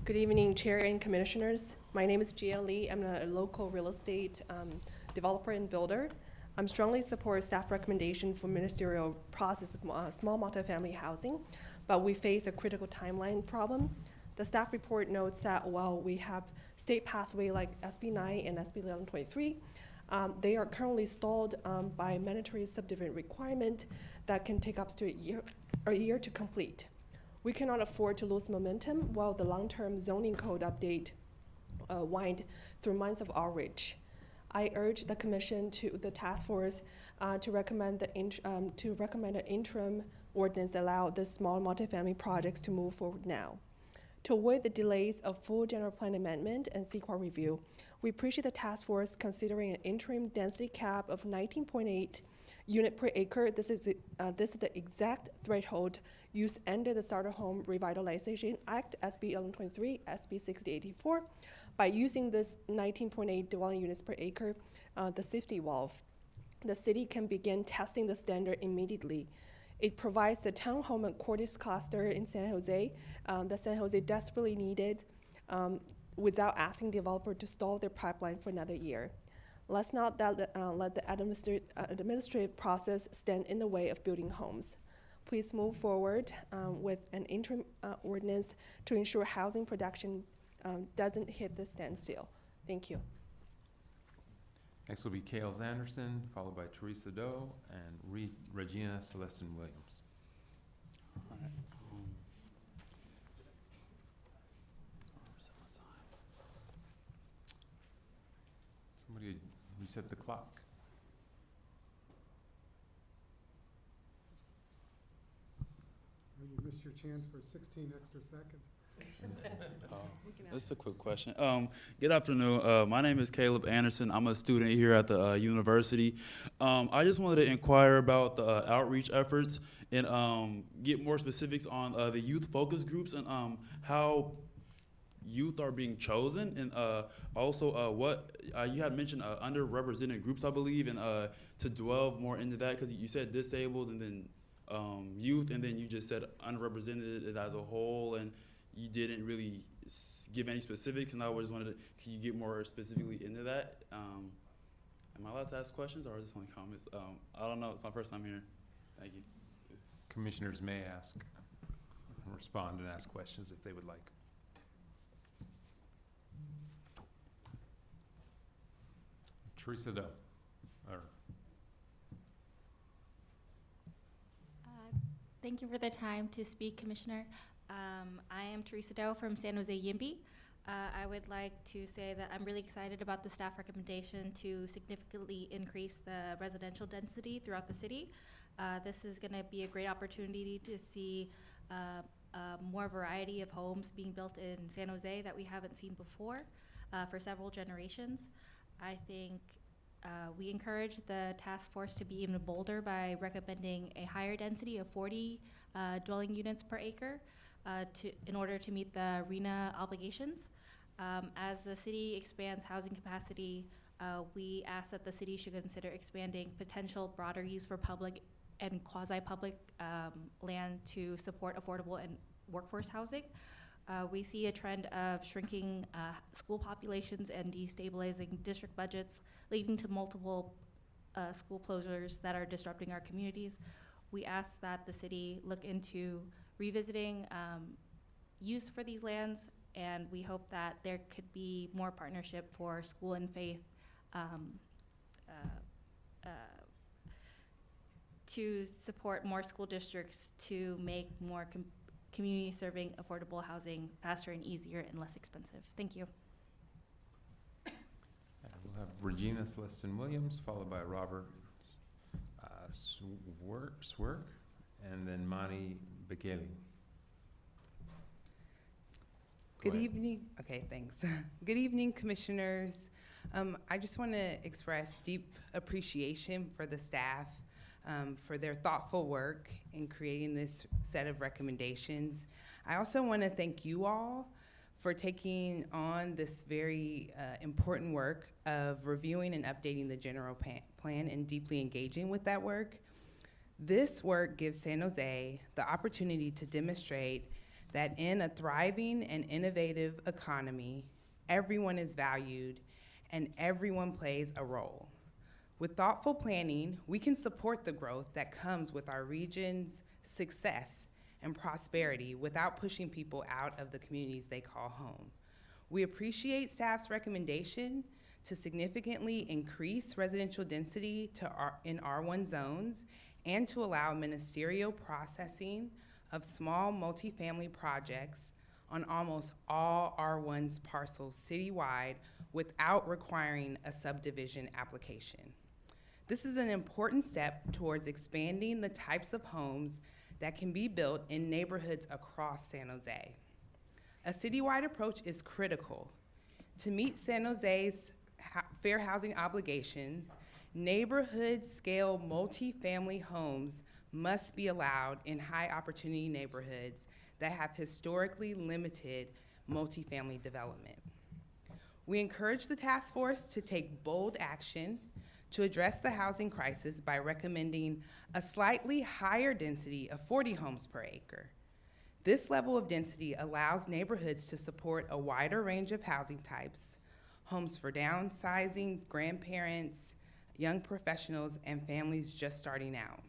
Good evening, Chair and Commissioners. My name is Jia Lee. I'm a local real estate developer and builder. I strongly support staff recommendation for ministerial process of small multifamily housing, but we face a critical timeline problem. The staff report notes that while we have state pathway like SB 9 and SB 1123, they are currently stalled by mandatory subdivision requirement that can take up to a year to complete. We cannot afford to lose momentum while the long-term zoning code update wind through months of outreach. I urge the Commission to the task force to recommend an interim ordinance that allow the small multifamily projects to move forward now. To avoid the delays of full general plan amendment and CEQA review, we appreciate the task force considering an interim density cap of 19.8 unit per acre. This is the exact threshold used under the Starter Home Revitalization Act, SB 1123, SB 6084. By using this 19.8 dwelling units per acre, the safety valve, the city can begin testing the standard immediately. It provides the townhome and quarters cluster in San Jose that San Jose desperately needed without asking the developer to stall their pipeline for another year. Let's not let the administrative process stand in the way of building homes. Please move forward with an interim ordinance to ensure housing production doesn't hit the standstill. Thank you. Next will be Kales Anderson, followed by Teresa Doe and Regina Celestin Williams. All right. Somebody reset the clock. You missed your chance for 16 extra seconds. This is a quick question. Good afternoon. My name is Caleb Anderson. I'm a student here at the university. I just wanted to inquire about the outreach efforts and get more specifics on the youth focus groups and how youth are being chosen, and also what you had mentioned underrepresented groups, I believe, and to delve more into that, because you said disabled and then youth, and then you just said unrepresented as a whole, and you didn't really give any specifics, and I just wanted to, can you get more specifically into that? Am I allowed to ask questions, or is this only comments? I don't know, it's my first time here. Thank you. Commissioners may ask, respond and ask questions if they would like. Teresa Doe. Thank you for the time to speak, Commissioner. I am Teresa Doe from San Jose Yimby. I would like to say that I'm really excited about the staff recommendation to significantly increase the residential density throughout the city. This is going to be a great opportunity to see more variety of homes being built in San Jose that we haven't seen before for several generations. I think we encourage the task force to be even bolder by recommending a higher density of 40 dwelling units per acre in order to meet the RENA obligations. As the city expands housing capacity, we ask that the city should consider expanding potential broader use for public and quasi-public land to support affordable and workforce housing. We see a trend of shrinking school populations and destabilizing district budgets, leading to multiple school closures that are disrupting our communities. We ask that the city look into revisiting use for these lands, and we hope that there could be more partnership for school and faith to support more school districts to make more community-serving affordable housing faster and easier and less expensive. Thank you. We'll have Regina Celestin Williams, followed by Robert Swerk, and then Monty Bekele. Good evening. Okay, thanks. Good evening, commissioners. I just want to express deep appreciation for the staff for their thoughtful work in creating this set of recommendations. I also want to thank you all for taking on this very important work of reviewing and updating the general plan and deeply engaging with that work. This work gives San Jose the opportunity to demonstrate that in a thriving and innovative economy, everyone is valued and everyone plays a role. With thoughtful planning, we can support the growth that comes with our region's success and prosperity without pushing people out of the communities they call home. We appreciate staff's recommendation to significantly increase residential density in R1 zones and to allow ministerial processing of small multifamily projects on almost all R1's parcels citywide without requiring a subdivision application. This is an important step towards expanding the types of homes that can be built in neighborhoods across San Jose. A citywide approach is critical. To meet San Jose's fair housing obligations, neighborhood-scale multifamily homes must be allowed in high-opportunity neighborhoods that have historically limited multifamily development. We encourage the task force to take bold action to address the housing crisis by recommending a slightly higher density of 40 homes per acre. This level of density allows neighborhoods to support a wider range of housing types, homes for downsizing, grandparents, young professionals, and families just starting out.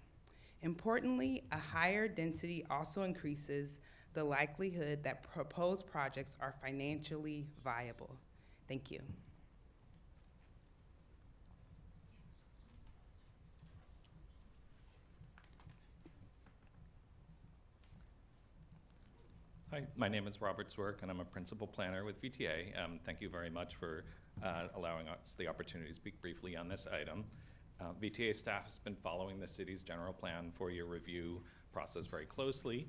Importantly, a higher density also increases the likelihood that proposed projects are financially viable. Thank you. Hi, my name is Robert Swerk, and I'm a principal planner with VTA. Thank you very much for allowing us the opportunity to speak briefly on this item. VTA staff has been following the city's general plan four-year review process very closely,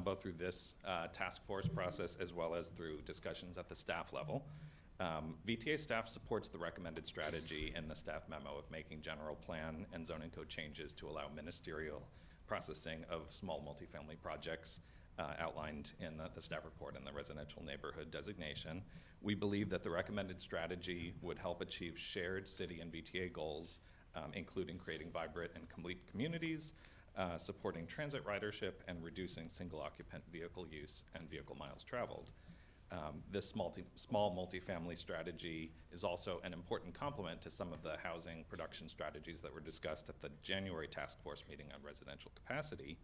both through this task force process as well as through discussions at the staff level. VTA staff supports the recommended strategy in the staff memo of making general plan and zoning code changes to allow ministerial processing of small multifamily projects outlined in the staff report and the residential neighborhood designation. We believe that the recommended strategy would help achieve shared city and VTA goals, including creating vibrant and complete communities, supporting transit ridership, and reducing single occupant vehicle use and vehicle miles traveled. This small multifamily strategy is also an important complement to some of the housing production strategies that were discussed at the January task force meeting on residential capacity.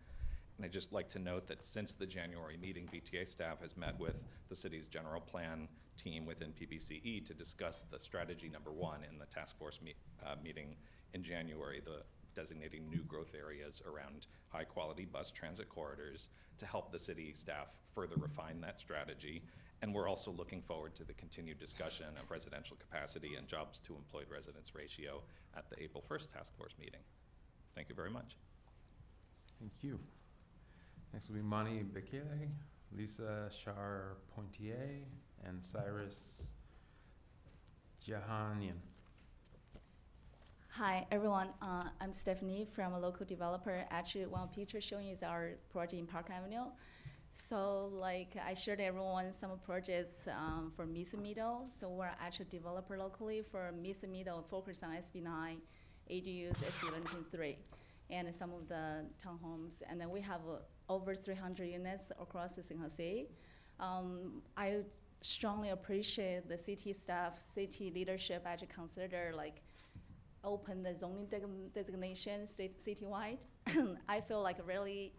And I'd just like to note that since the January meeting, VTA staff has met with the city's general plan team within PBCE to discuss the strategy number one in the task force meeting in January, the designating new growth areas around high quality bus transit corridors to help the city staff further refine that strategy. And we're also looking forward to the continued discussion of residential capacity and jobs to employed residents ratio at the April 1st task force meeting. Thank you very much. Thank you. Next will be Mani Bekele, Lisa Char-Pointier, and Cyrus Jahanian. Hi, everyone. I'm Stephanie from a local developer. Actually, one picture showing is our project in Park Avenue. So, like, I shared everyone some projects for Mesa Meadow. So we're actually a developer locally for Mesa Meadow, focused on SB9, ADUs, SB 1123, and some of the townhomes. And then we have over 300 units across the San Jose. I strongly appreciate the city staff, city leadership actually consider like open the zoning designation citywide. I feel like really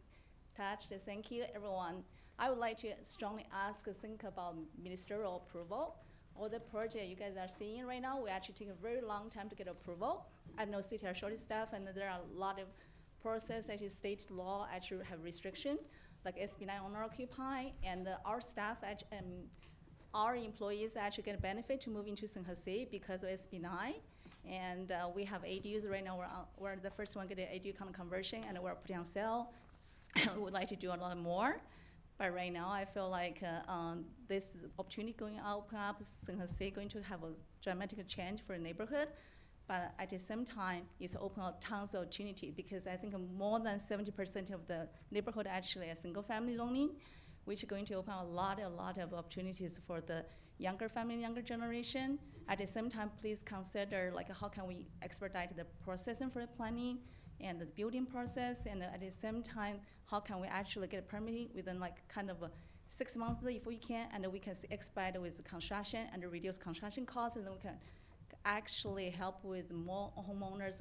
touched. Thank you, everyone. I would like to strongly think about ministerial approval. All the project you guys are seeing right now, we actually take a very long time to get approval. I know city are short staff, and there are a lot of process. Actually, state law actually have restriction, like SB9 owner occupy, and our staff our employees actually get benefit to move into San Jose because of SB9. And we have ADUs right now. We're the first one getting ADU kind of conversion, and we're putting on sale. We would like to do a lot more, but right now I feel like this opportunity going to open up, San Jose going to have a dramatic change for the neighborhood. But at the same time, it's open up tons of opportunity because I think more than 70% of the neighborhood actually are single-family zoning, which is going to open a lot of opportunities for the younger family, younger generation. At the same time, please consider like how can we expedite the processing for the planning and the building process, and at the same time, how can we actually get permitting within like kind of 6 months if we can, and we can expedite with construction and reduce construction costs, and then we can actually help with more homeowners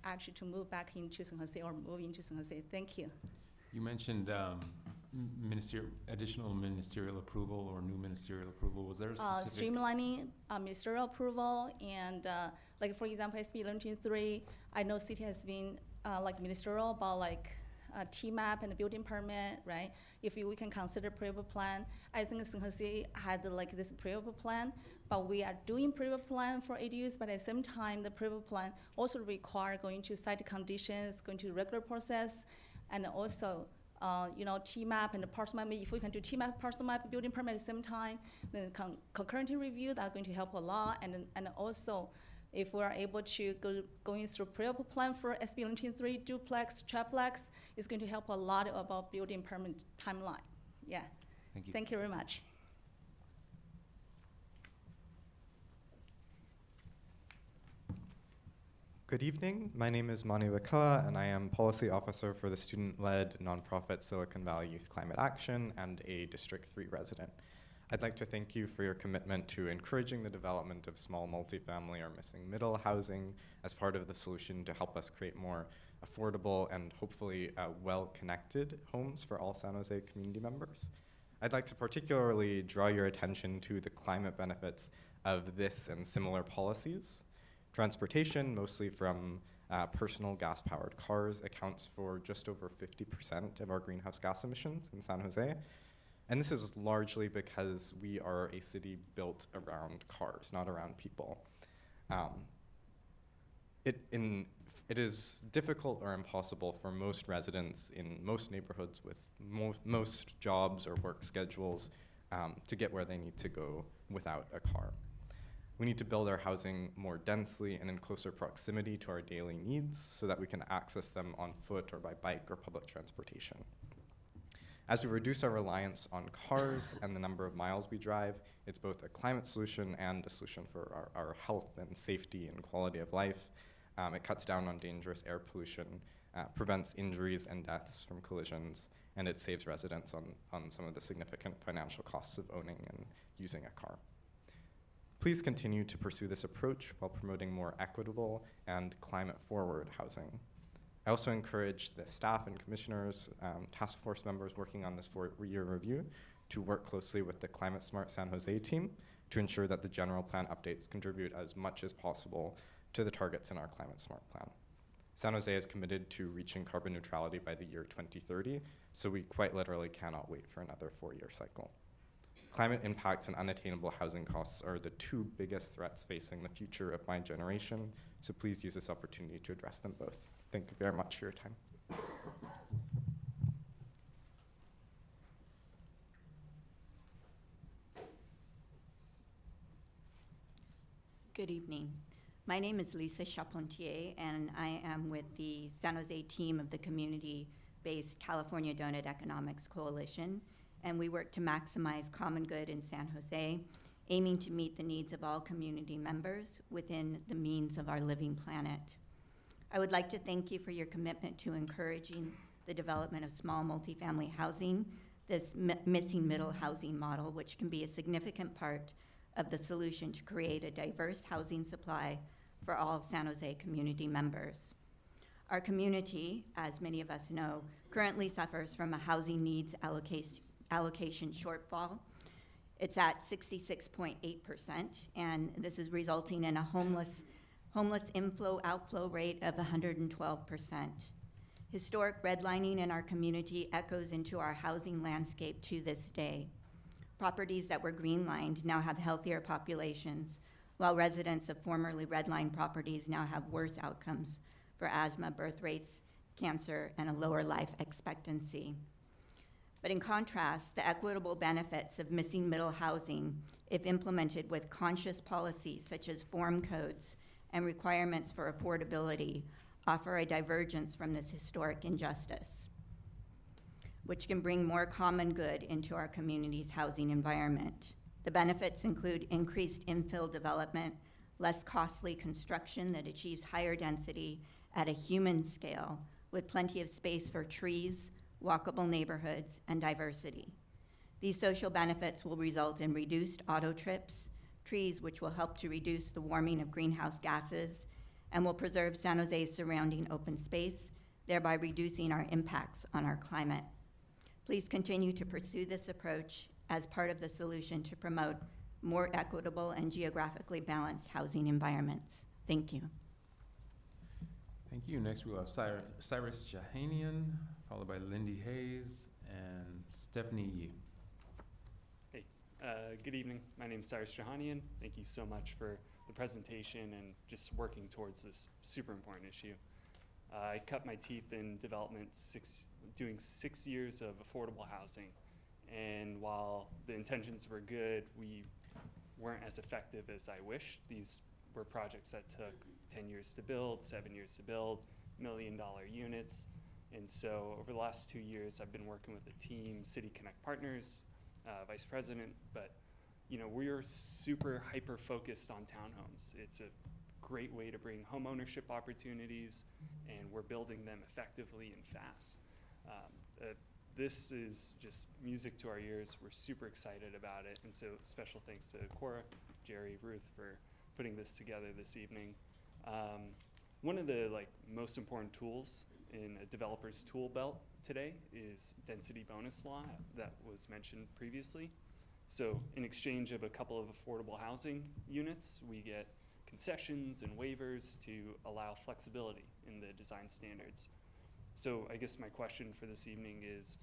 actually to move back into San Jose or move into San Jose. Thank you. You mentioned additional ministerial approval or new ministerial approval. Was there a specific? Streamlining ministerial approval and like for example, SB 1123, I know city has been like ministerial about like T-map and the building permit, right? If we can consider pre-approval plan, I think San Jose had like this pre-approval plan, but we are doing pre-approval plan for ADUs, but at the same time, the pre-approval plan also require going to site conditions, going to regular process, and also T-map and the parcel map. If we can do T-map, parcel map, building permit at the same time, then concurrently review, that's going to help a lot. And also, if we are able to going through pre-approval plan for SB 123, duplex, triplex, it's going to help a lot about building permit timeline. Yeah. Thank you. Thank you very much. Good evening. My name is Mani Wakala, and I am Policy Officer for the student-led nonprofit Silicon Valley Youth Climate Action and a District 3 resident. I'd like to thank you for your commitment to encouraging the development of small multifamily or missing middle housing as part of the solution to help us create more affordable and hopefully well-connected homes for all San Jose community members. I'd like to particularly draw your attention to the climate benefits of this and similar policies. Transportation, mostly from personal gas-powered cars, accounts for just over 50% of our greenhouse gas emissions in San Jose. And this is largely because we are a city built around cars, not around people. It is difficult or impossible for most residents in most neighborhoods with most jobs or work schedules to get where they need to go without a car. We need to build our housing more densely and in closer proximity to our daily needs so that we can access them on foot or by bike or public transportation. As we reduce our reliance on cars and the number of miles we drive, it's both a climate solution and a solution for our health and safety and quality of life. It cuts down on dangerous air pollution, prevents injuries and deaths from collisions, and it saves residents on some of the significant financial costs of owning and using a car. Please continue to pursue this approach while promoting more equitable and climate-forward housing. I also encourage the staff and commissioners, task force members working on this 4-year review to work closely with the Climate Smart San Jose team to ensure that the general plan updates contribute as much as possible to the targets in our Climate Smart plan. San Jose is committed to reaching carbon neutrality by the year 2030, so we quite literally cannot wait for another 4-year cycle. Climate impacts and unattainable housing costs are the 2 biggest threats facing the future of my generation, so please use this opportunity to address them both. Thank you very much for your time. Good evening. My name is Lisa Charpentier, and I am with the San Jose team of the community-based California Donut Economics Coalition, and we work to maximize common good in San Jose, aiming to meet the needs of all community members within the means of our living planet. I would like to thank you for your commitment to encouraging the development of small multifamily housing, this missing middle housing model, which can be a significant part of the solution to create a diverse housing supply for all San Jose community members. Our community, as many of us know, currently suffers from a housing needs allocation shortfall. It's at 66.8%, and this is resulting in a homeless inflow-outflow rate of 112%. Historic redlining in our community echoes into our housing landscape to this day. Properties that were green-lined now have healthier populations, while residents of formerly redlined properties now have worse outcomes for asthma, birth rates, cancer, and a lower life expectancy. But in contrast, the equitable benefits of missing middle housing, if implemented with conscious policies such as form codes and requirements for affordability, offer a divergence from this historic injustice, which can bring more common good into our community's housing environment. The benefits include increased infill development, less costly construction that achieves higher density at a human scale, with plenty of space for trees, walkable neighborhoods, and diversity. These social benefits will result in reduced auto trips, trees which will help to reduce the warming of greenhouse gases, and will preserve San Jose's surrounding open space, thereby reducing our impacts on our climate. Please continue to pursue this approach as part of the solution to promote more equitable and geographically balanced housing environments. Thank you. Thank you. Next we'll have Cyrus Jahanian, followed by Lindy Hayes and Stephanie Yu. Hey, good evening. My name is Cyrus Jahanian. Thank you so much for the presentation and just working towards this super important issue. I cut my teeth in development doing 6 years of affordable housing. And while the intentions were good, we weren't as effective as I wish. These were projects that took 10 years to build, 7 years to build, $1 million units. And so over the last 2 years, I've been working with a team, City Connect Partners, Vice President, but we are super hyper-focused on townhomes. It's a great way to bring home ownership opportunities, and we're building them effectively and fast. This is just music to our ears. We're super excited about it, and so special thanks to Cora, Jerry, Ruth for putting this together this evening. One of the most important tools in a developer's tool belt today is density bonus law that was mentioned previously. So in exchange of a couple of affordable housing units, we get concessions and waivers to allow flexibility in the design standards. So I guess my question for this evening is,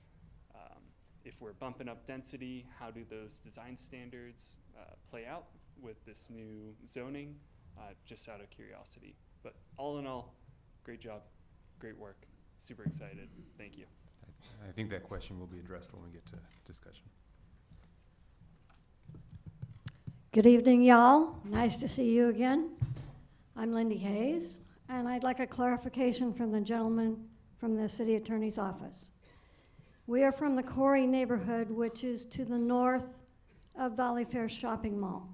if we're bumping up density, how do those design standards play out with this new zoning, just out of curiosity. But all in all, great job, great work, super excited, thank you. I think that question will be addressed when we get to discussion. Good evening, y'all. Nice to see you again. I'm Lindy Hayes, and I'd like a clarification from the gentleman from the City Attorney's Office. We are from the Corey neighborhood, which is to the north of Valley Fair Shopping Mall.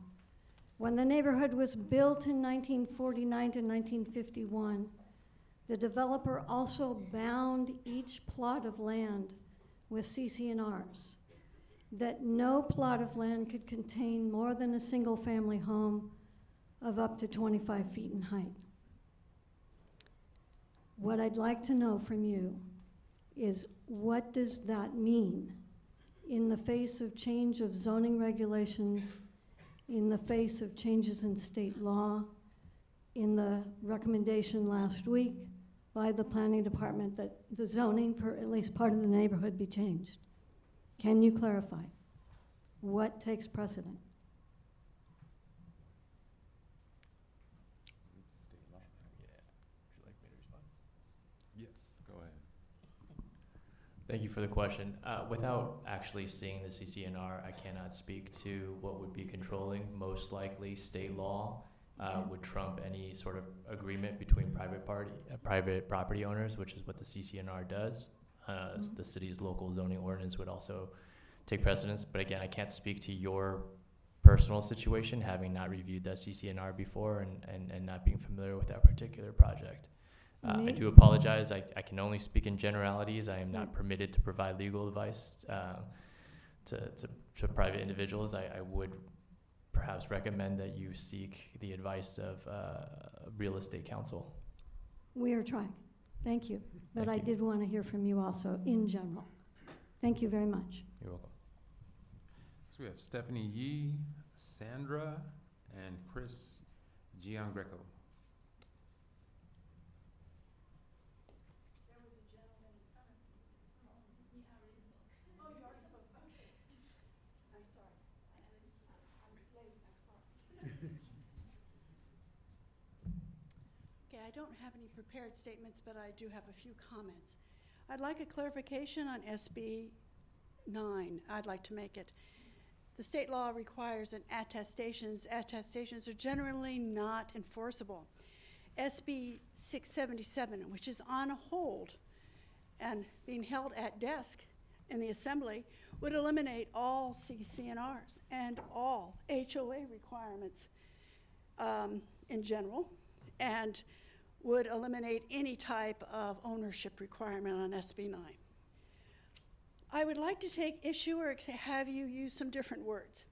When the neighborhood was built in 1949 to 1951, the developer also bound each plot of land with CC&Rs, that no plot of land could contain more than a single-family home of up to 25 feet in height. What I'd like to know from you is, what does that mean in the face of change of zoning regulations, in the face of changes in state law, in the recommendation last week by the planning department that the zoning for at least part of the neighborhood be changed? Can you clarify? What takes precedent? Yes, go ahead. Thank you for the question. Without actually seeing the CCNR, I cannot speak to what would be controlling. Most likely state law would trump any sort of agreement between private property owners, which is what the CCNR does. The city's local zoning ordinance would also take precedence. But again, I can't speak to your personal situation, having not reviewed that CCNR before and not being familiar with that particular project. I do apologize. I can only speak in generalities. I am not permitted to provide legal advice to private individuals. I would perhaps recommend that you seek the advice of real estate counsel. We are trying. Thank you. But Thank I you. did want to hear from you also in general. Thank you very much. You're welcome. So we have Stephanie Yee, Sandra, and Chris Giangreco. Okay, I don't have any prepared statements, but I do have a few comments. I'd like a clarification on SB 9. I'd like to make it. The state law requires an attestations. Attestations are generally not enforceable. SB 677, which is on hold and being held at desk in the Assembly, would eliminate all CCNRs and all HOA requirements in general, and would eliminate any type of ownership requirement on SB 9. I would like to take issue or have you use some different words.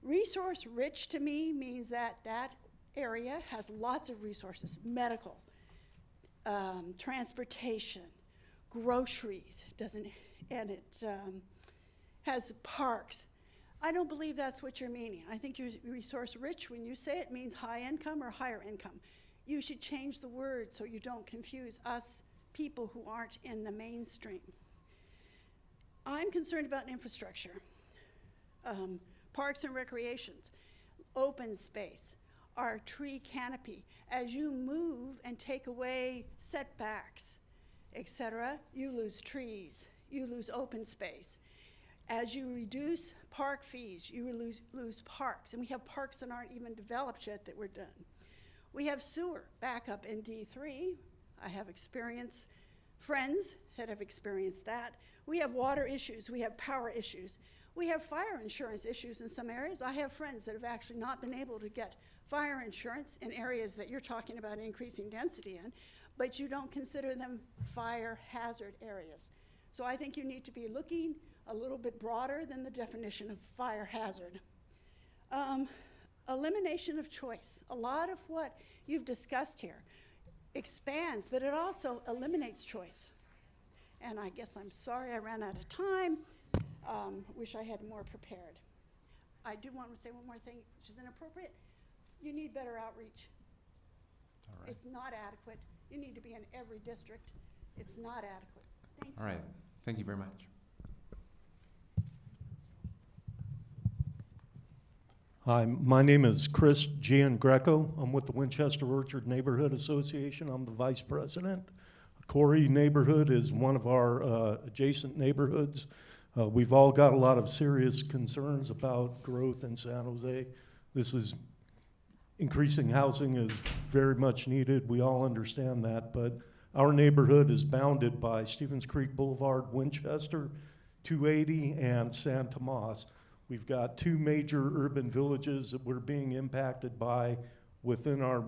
Resource rich to me means that that area has lots of resources: medical, transportation, groceries, and it has parks. I don't believe that's what you're meaning. I think you're resource rich. When you say it, means high income or higher income. You should change the word so you don't confuse us people who aren't in the mainstream. I'm concerned about infrastructure, parks and recreations, open space, our tree canopy. As you move and take away setbacks, etc., you lose trees, you lose open space. As you reduce park fees, you lose parks. And we have parks that aren't even developed yet that we're done. We have sewer backup in D3. I have friends that have experienced that. We have water issues. We have power issues. We have fire insurance issues in some areas. I have friends that have actually not been able to get fire insurance in areas that you're talking about increasing density in, but you don't consider them fire hazard areas. So I think you need to be looking a little bit broader than the definition of fire hazard. Elimination of choice. A lot of what you've discussed here expands, but it also eliminates choice. And I guess I'm sorry I ran out of time. Wish I had more prepared. I do want to say one more thing, which is inappropriate. You need better outreach. All right. It's not adequate. You need to be in every district. It's not adequate. Thank you. All right. Thank you very much. Hi, my name is Chris Giangreco. I'm with the Winchester Orchard Neighborhood Association. I'm the vice president. Corey neighborhood is one of our adjacent neighborhoods. We've all got a lot of serious concerns about growth in San Jose. Increasing housing is very much needed. We all understand that, but our neighborhood is bounded by Stevens Creek Boulevard, Winchester, 280, and San Tomas. We've got two major urban villages that we're being impacted by within our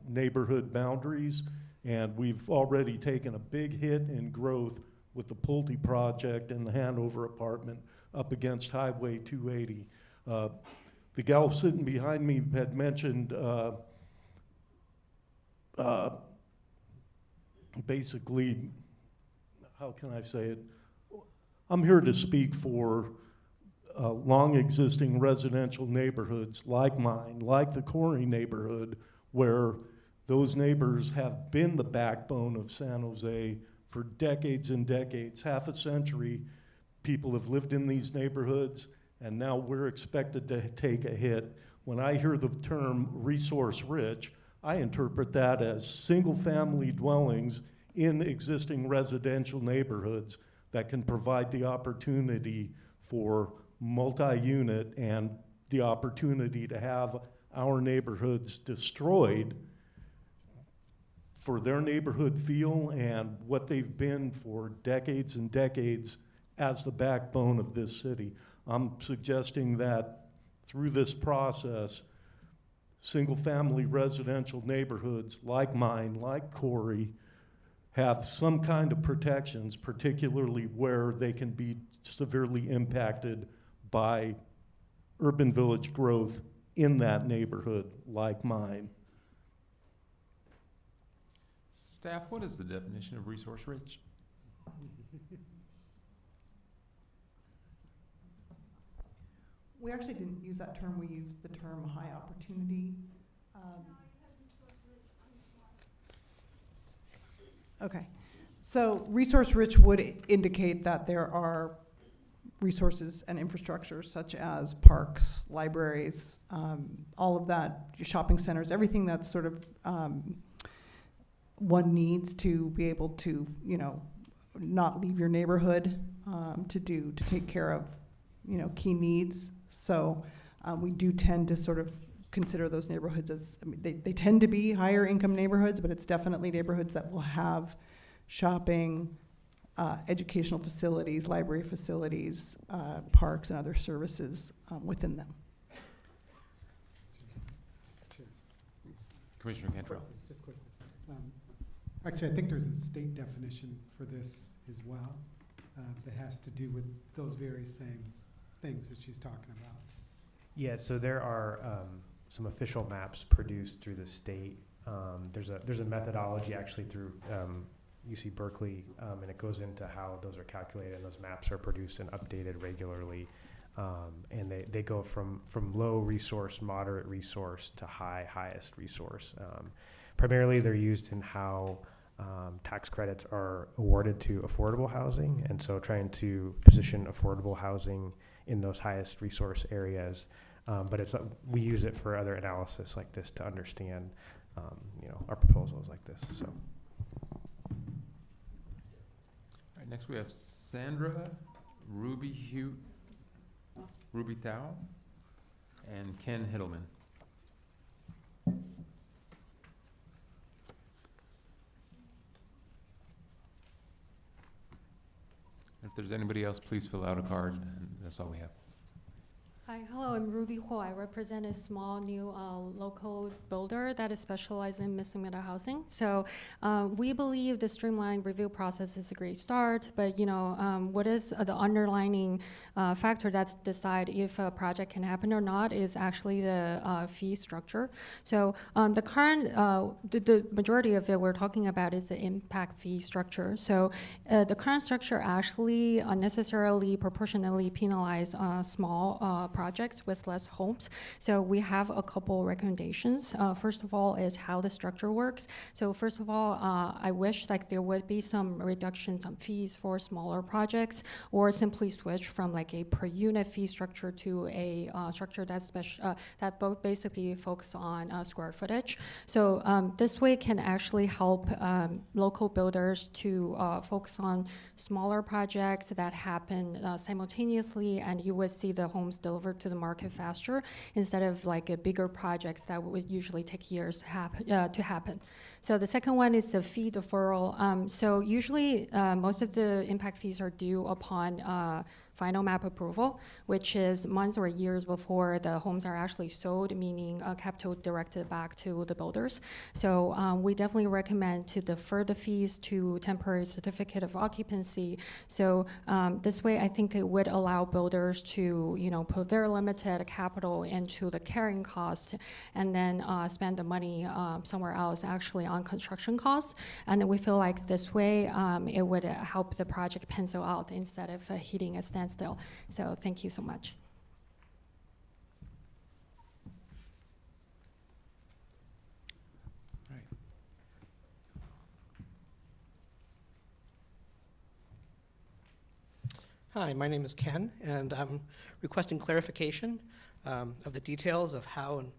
neighborhood boundaries, and we've already taken a big hit in growth with the Pulte project and the Hanover apartment up against Highway 280. The gal sitting behind me had mentioned basically, how can I say it? I'm here to speak for long existing residential neighborhoods like mine, like the Corey neighborhood, where those neighbors have been the backbone of San Jose for decades and decades. Half a century, people have lived in these neighborhoods, and now we're expected to take a hit. When I hear the term resource rich, I interpret that as single family dwellings in existing residential neighborhoods that can provide the opportunity for multi-unit and the opportunity to have our neighborhoods destroyed for their neighborhood feel and what they've been for decades and decades as the backbone of this city. I'm suggesting that through this process, single-family residential neighborhoods like mine, like Corey, have some kind of protections, particularly where they can be severely impacted by urban village growth in that neighborhood like mine. Staff, what is the definition of resource rich? We actually didn't use that term. We used the term high opportunity. Okay. So resource rich would indicate that there are resources and infrastructure such as parks, libraries, all of that, shopping centers, everything that's sort of one needs to be able to, you know, not leave your neighborhood to take care of, you know, key needs. So we do tend to sort of consider those neighborhoods as, I mean, they tend to be higher income neighborhoods, but it's definitely neighborhoods that will have shopping, educational facilities, library facilities, parks and other services within them. Commissioner Cantrell. Just quickly. Actually, I think there's a state definition for this as well that has to do with those very same things that she's talking about. Yeah, so there are some official maps produced through the state. There's a methodology actually through UC Berkeley, and it goes into how those are calculated, and those maps are produced and updated regularly. And they go from low resource, moderate resource to highest resource. Primarily, they're used in how tax credits are awarded to affordable housing, and so trying to position affordable housing in those highest resource areas. But we use it for other analysis like this to understand, our proposals like this. So. All right, next we have Sandra Ruby Thao and Ken Hiddleman. If there's anybody else, please fill out a card, and that's all we have. Hi, hello, I'm Ruby Ho. I represent a small new local builder that is specialized in mixed middle housing. So we believe the streamlined review process is a great start, but what is the underlining factor that's decide if a project can happen or not is actually the fee structure. So the current, the majority of it we're talking about is the impact fee structure. So the current structure actually unnecessarily proportionally penalize small projects with less homes. So we have a couple recommendations. First of all is how the structure works. So first of all, I wish like there would be some reductions on fees for smaller projects, or simply switch from like a per unit fee structure to a structure that's that both basically focus on square footage. So this way can actually help local builders to focus on smaller projects that happen simultaneously, and you would see the homes delivered to the market faster instead of like bigger projects that would usually take years to happen. So the second one is the fee deferral. So usually most of the impact fees are due upon final map approval, which is months or years before the homes are actually sold, meaning capital directed back to the builders. So we definitely recommend to defer the fees to temporary certificate of occupancy. So this way, I think it would allow builders to, put very limited capital into the carrying cost, and then spend the money somewhere else, actually on construction costs. And we feel like this way, it would help the project pencil out instead of hitting a standstill. So thank you so much. All right. Hi, my name is Ken, and I'm requesting clarification of the details of how an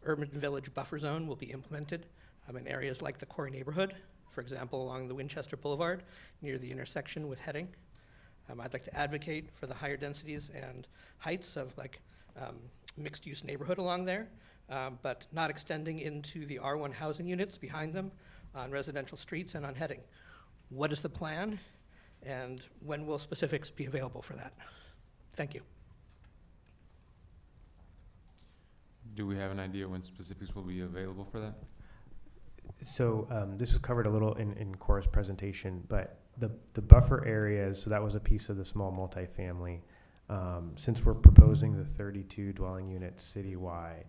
urban village buffer zone will be implemented in areas like the Corey neighborhood, for example, along the Winchester Boulevard near the intersection with Heading. I'd like to advocate for the higher densities and heights of mixed-use neighborhood along there, but not extending into the R1 housing units behind them on residential streets and on heading. What is the plan, and when will specifics be available for that? Thank you. Do we have an idea when specifics will be available for that? So this was covered a little in Cora's presentation, but the buffer areas, so that was a piece of the small multifamily. Since we're proposing the 32 dwelling units citywide,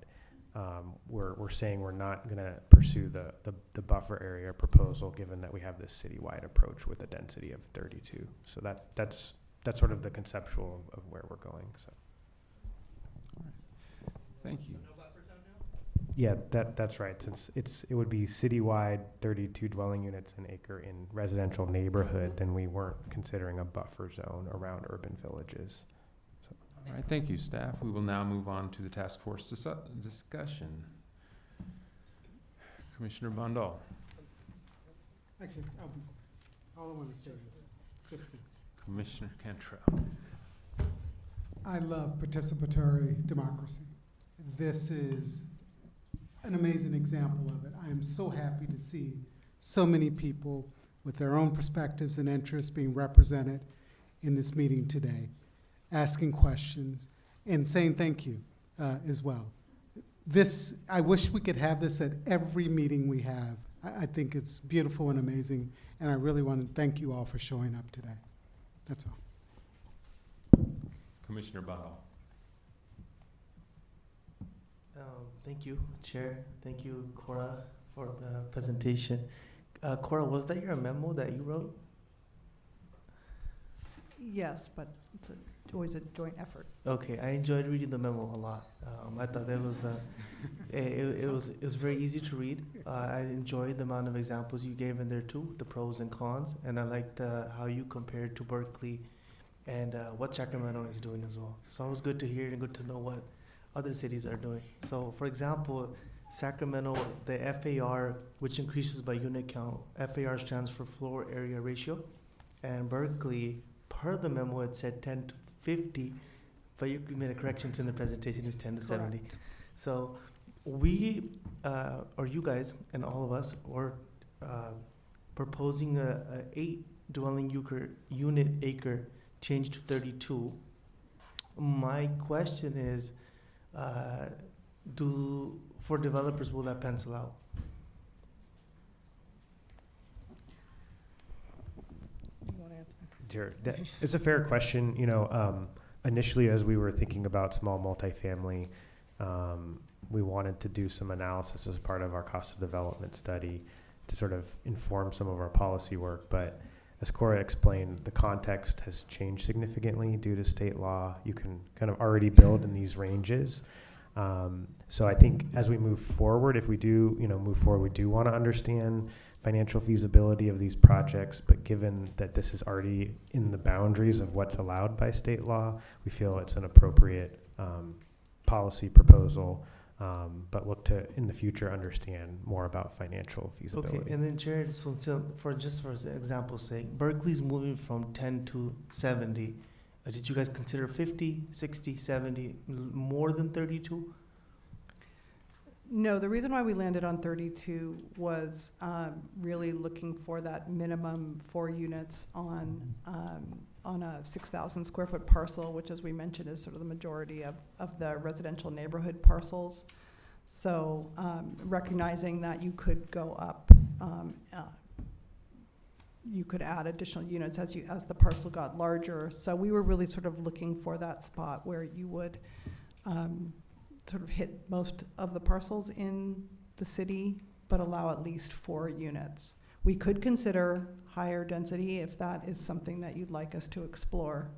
we're saying we're not going to pursue the buffer area proposal, given that we have this citywide approach with a density of 32. So that's sort of the conceptual of where we're going. So. All right. Thank you. Yeah, that's right. Since it would be citywide 32 dwelling units an acre in residential neighborhood, then we weren't considering a buffer zone around urban villages. So. All right, thank you, staff. We will now move on to the task force discussion. Commissioner Bondal. Actually, all I want to say is just this. Commissioner Cantrell. I love participatory democracy. This is an amazing example of it. I am so happy to see so many people with their own perspectives and interests being represented in this meeting today, asking questions and saying thank you as well. I wish we could have this at every meeting we have. I think it's beautiful and amazing, and I really want to thank you all for showing up today. That's all. Commissioner Bondal. Thank you, Chair. Thank you, Cora, for the presentation. Cora, was that your memo that you wrote? Yes, but it's always a joint effort. Okay, I enjoyed reading the memo a lot. I thought that was it was very easy to read. I enjoyed the amount of examples you gave in there too, the pros and cons, and I liked how you compared to Berkeley and what Sacramento is doing as well. So it was good to hear and good to know what other cities are doing. So for example, Sacramento, the FAR, which increases by unit count, FAR stands for floor area ratio, and Berkeley, part of the memo it said 10 to 50, but you made a correction to the presentation, it's 10 to 70. So we, or you guys and all of us, were proposing a 8 dwelling unit acre change to 32. My question is, for developers, will that pencil out? It's a fair question. You know, initially, as we were thinking about small multifamily, we wanted to do some analysis as part of our cost of development study to sort of inform some of our policy work. But as Cora explained, the context has changed significantly due to state law. You can kind of already build in these ranges. So I think as we move forward, if we do, move forward, we do want to understand financial feasibility of these projects, but given that this is already in the boundaries of what's allowed by state law, we feel it's an appropriate policy proposal, but look to, in the future, understand more about financial feasibility. Okay, and then Jared, so for example's sake, Berkeley's moving from 10 to 70. Did you guys consider 50, 60, 70, more than 32? No, the reason why we landed on 32 was really looking for that minimum 4 units on a 6,000 square foot parcel, which, as we mentioned, is sort of the majority of the residential neighborhood parcels. So recognizing that you could go up, you could add additional units as the parcel got larger. So we were really sort of looking for that spot where you would sort of hit most of the parcels in the city, but allow at least 4 units. We could consider higher density if that is something that you'd like us to explore.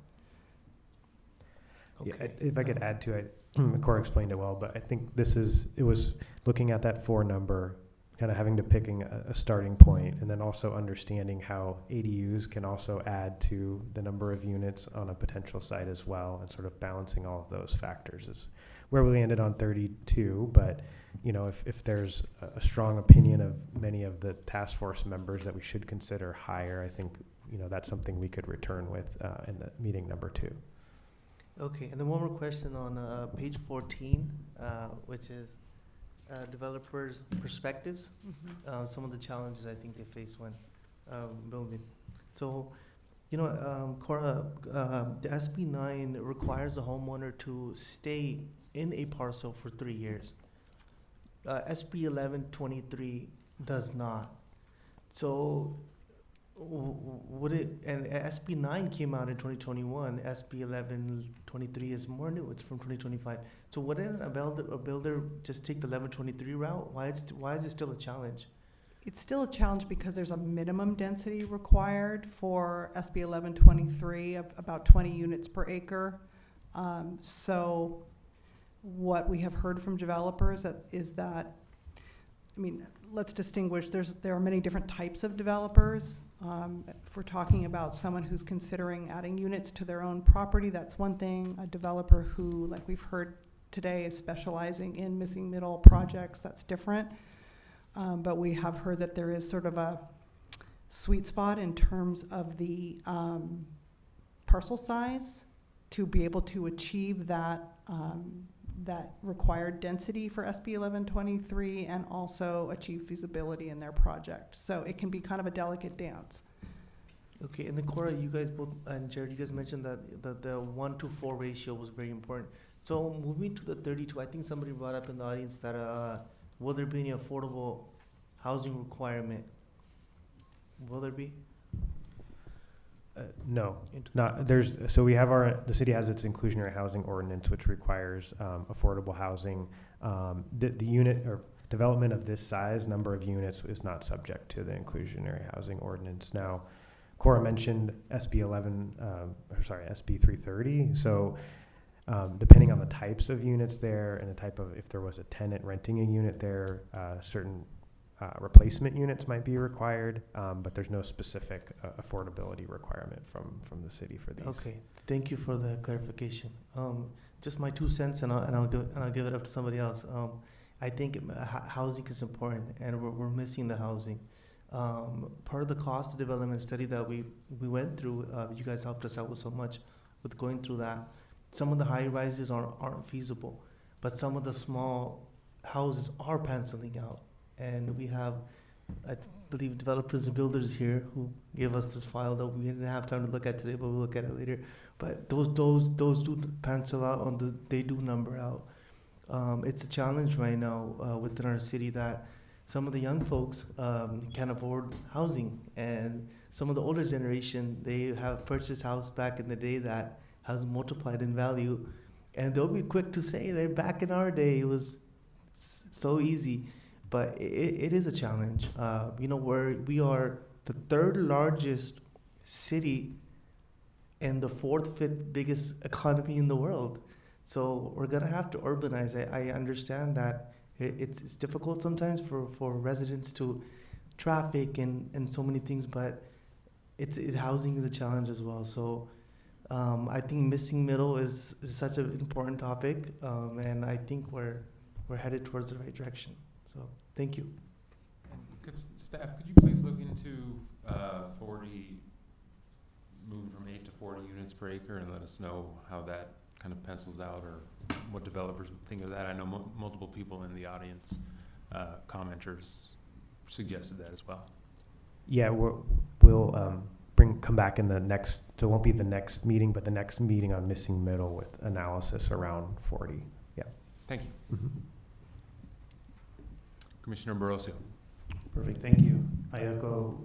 Okay. Yeah, if I could add to it, Cora explained it well, but I think it was looking at that 4 number, kind of having to picking a starting point, and then also understanding how ADUs can also add to the number of units on a potential site as well, and sort of balancing all of those factors is where we landed on 32. But if there's a strong opinion of many of the task force members that we should consider higher, I think that's something we could return with in the meeting number 2. Okay, and then one more question on page 14, which is developers' perspectives, some of the challenges I think they face when building. So, Cora, the SB 9 requires the homeowner to stay in a parcel for 3 years. SB 1123 does not. So, would it? And SB 9 came out in 2021. SB 1123 is more new. It's from 2025. So, wouldn't a builder just take the 1123 route? Why is it still a challenge? It's still a challenge because there's a minimum density required for SB 1123 of about 20 units per acre. So what we have heard from developers is that, I mean, let's distinguish, there are many different types of developers. If we're talking about someone who's considering adding units to their own property, that's one thing. A developer who, like we've heard today, is specializing in missing middle projects, that's different. But we have heard that there is sort of a sweet spot in terms of the parcel size to be able to achieve that that required density for SB 1123 and also achieve feasibility in their project. So it can be kind of a delicate dance. Okay, and then Cora, you guys both, and Jared, you guys mentioned that the 1-to-4 ratio was very important. So moving to the 32, I think somebody brought up in the audience that will there be any affordable housing requirement? Will there be? No, not there's. So we have the city has its inclusionary housing ordinance, which requires affordable housing. The unit or development of this size, number of units, is not subject to the inclusionary housing ordinance. Now, Cora mentioned SB 330. So depending on the types of units there and the type of, if there was a tenant renting a unit there, certain replacement units might be required, but there's no specific affordability requirement from the city for these. Okay, thank you for the clarification. Just my 2 cents, and I'll give it up to somebody else. I think housing is important, and we're missing the housing. Part of the cost of development study that we went through, you guys helped us out with so much with going through that. Some of the high rises aren't feasible, but some of the small houses are penciling out. And we have, I believe, developers and builders here who gave us this file that we didn't have time to look at today, but we'll look at it later. But those do pencil out they do number out. It's a challenge right now within our city that some of the young folks can't afford housing, and some of the older generation, they have purchased house back in the day that has multiplied in value, and they'll be quick to say that back in our day it was so easy. But it is a challenge. Where we are the 3rd largest city and the 4th, 5th biggest economy in the world. So we're gonna have to urbanize. I understand that it's difficult sometimes for residents to traffic and so many things, but housing is a challenge as well. So I think missing middle is such an important topic, and I think we're headed towards the right direction. So, thank you. And staff, could you please look into 40, moving from 8 to 40 units per acre, and let us know how that kind of pencils out, or what developers think of that? I know multiple people in the audience, commenters, suggested that as well. Yeah, we'll come back in the next. So it won't be the next meeting, but the next meeting on missing middle with analysis around 40. Yeah. Thank you. Mm-hmm. Commissioner Barroso. Perfect, thank you. I echo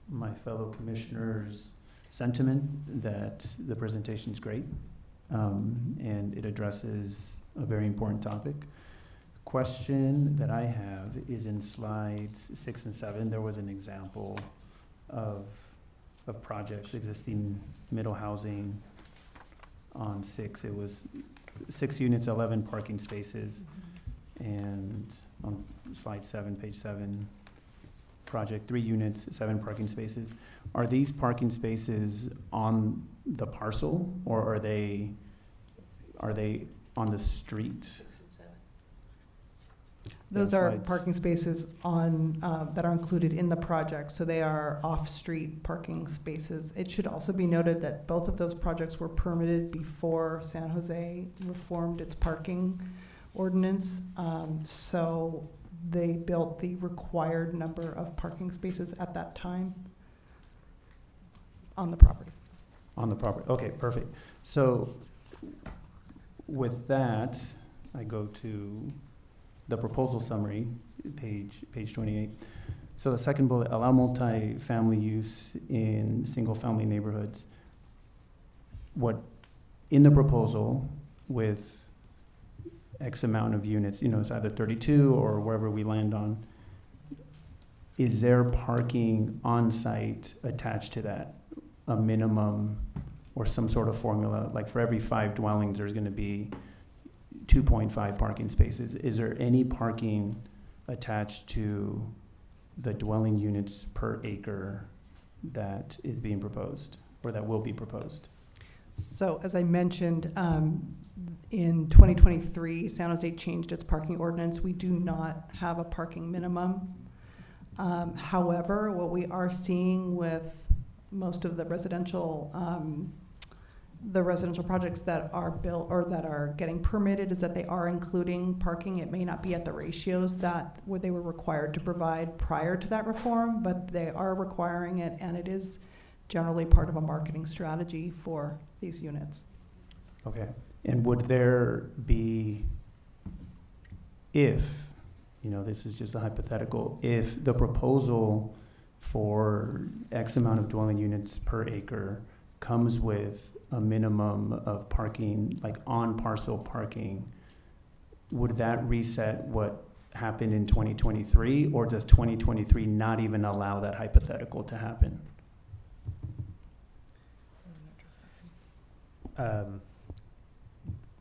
my fellow commissioners' sentiment that the presentation is great, and it addresses a very important topic. Question that I have is in slides 6 and 7, there was an example of projects, existing middle housing. On 6, it was 6 units, 11 parking spaces. And on slide 7, page 7, project 3 units, 7 parking spaces. Are these parking spaces on the parcel, or are they on the street? Those are parking spaces on that are included in the project, so they are off-street parking spaces. It should also be noted that both of those projects were permitted before San Jose reformed its parking ordinance. So they built the required number of parking spaces at that time on the property. On the property, okay, perfect. So with that, I go to the proposal summary, page 28. So the second bullet, allow multi-family use in single-family neighborhoods. What, in the proposal with X amount of units, you know, it's either 32 or wherever we land on, is there parking on site attached to that? A minimum or some sort of formula, like for every 5 dwellings, there's gonna be 2.5 parking spaces. Is there any parking attached to the dwelling units per acre that is being proposed or that will be proposed? So as I mentioned, in 2023, San Jose changed its parking ordinance. We do not have a parking minimum. However, what we are seeing with most of the residential projects that are built or that are getting permitted is that they are including parking. It may not be at the ratios that where they were required to provide prior to that reform, but they are requiring it, and it is generally part of a marketing strategy for these units. Okay, and would there be, if, you know, this is just a hypothetical, if the proposal for X amount of dwelling units per acre comes with a minimum of parking, like on parcel parking, would that reset what happened in 2023, or does 2023 not even allow that hypothetical to happen?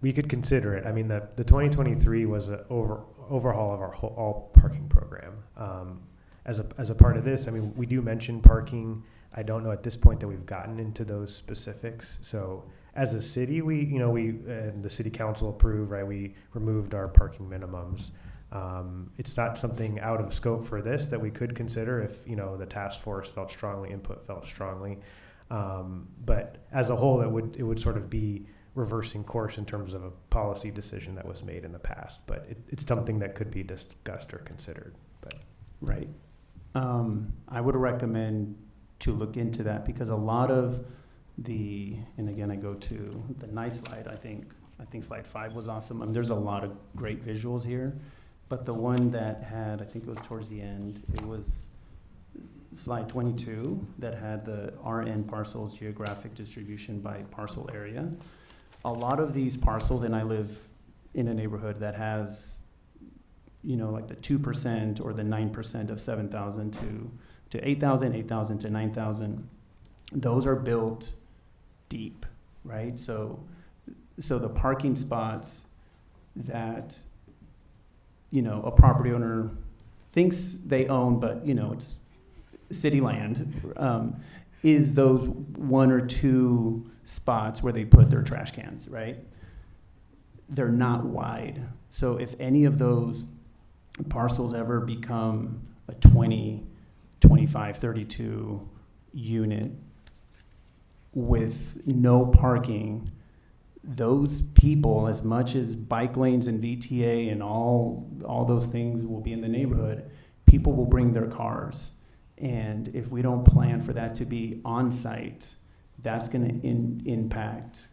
We could consider it. I mean, the 2023 was an overhaul of our all parking program. As a part of this, I mean, we do mention parking. I don't know at this point that we've gotten into those specifics. So as a city, the city council approved, right? We removed our parking minimums. It's not something out of scope for this that we could consider if, you know, the task force felt strongly, input felt strongly. But as a whole, it would sort of be reversing course in terms of a policy decision that was made in the past. But it's something that could be discussed or considered. But right. I would recommend to look into that, because a lot of and again, I go to the nice slide, I think slide 5 was awesome. I mean, there's a lot of great visuals here, but the one that had, I think it was towards the end, it was slide 22 that had the RN parcels geographic distribution by parcel area. A lot of these parcels, and I live in a neighborhood that has, you know, like the 2% or the 9% of 7,000 to 8,000, 8,000 to 9,000. Those are built deep, right? So the parking spots that, you know, a property owner thinks they own, but, you know, it's city land, is those 1 or 2 spots where they put their trash cans, right? They're not wide. So if any of those parcels ever become a 20, 25, 32 unit with no parking, those people, as much as bike lanes and VTA and all those things will be in the neighborhood, people will bring their cars. And if we don't plan for that to be on site, that's going to impact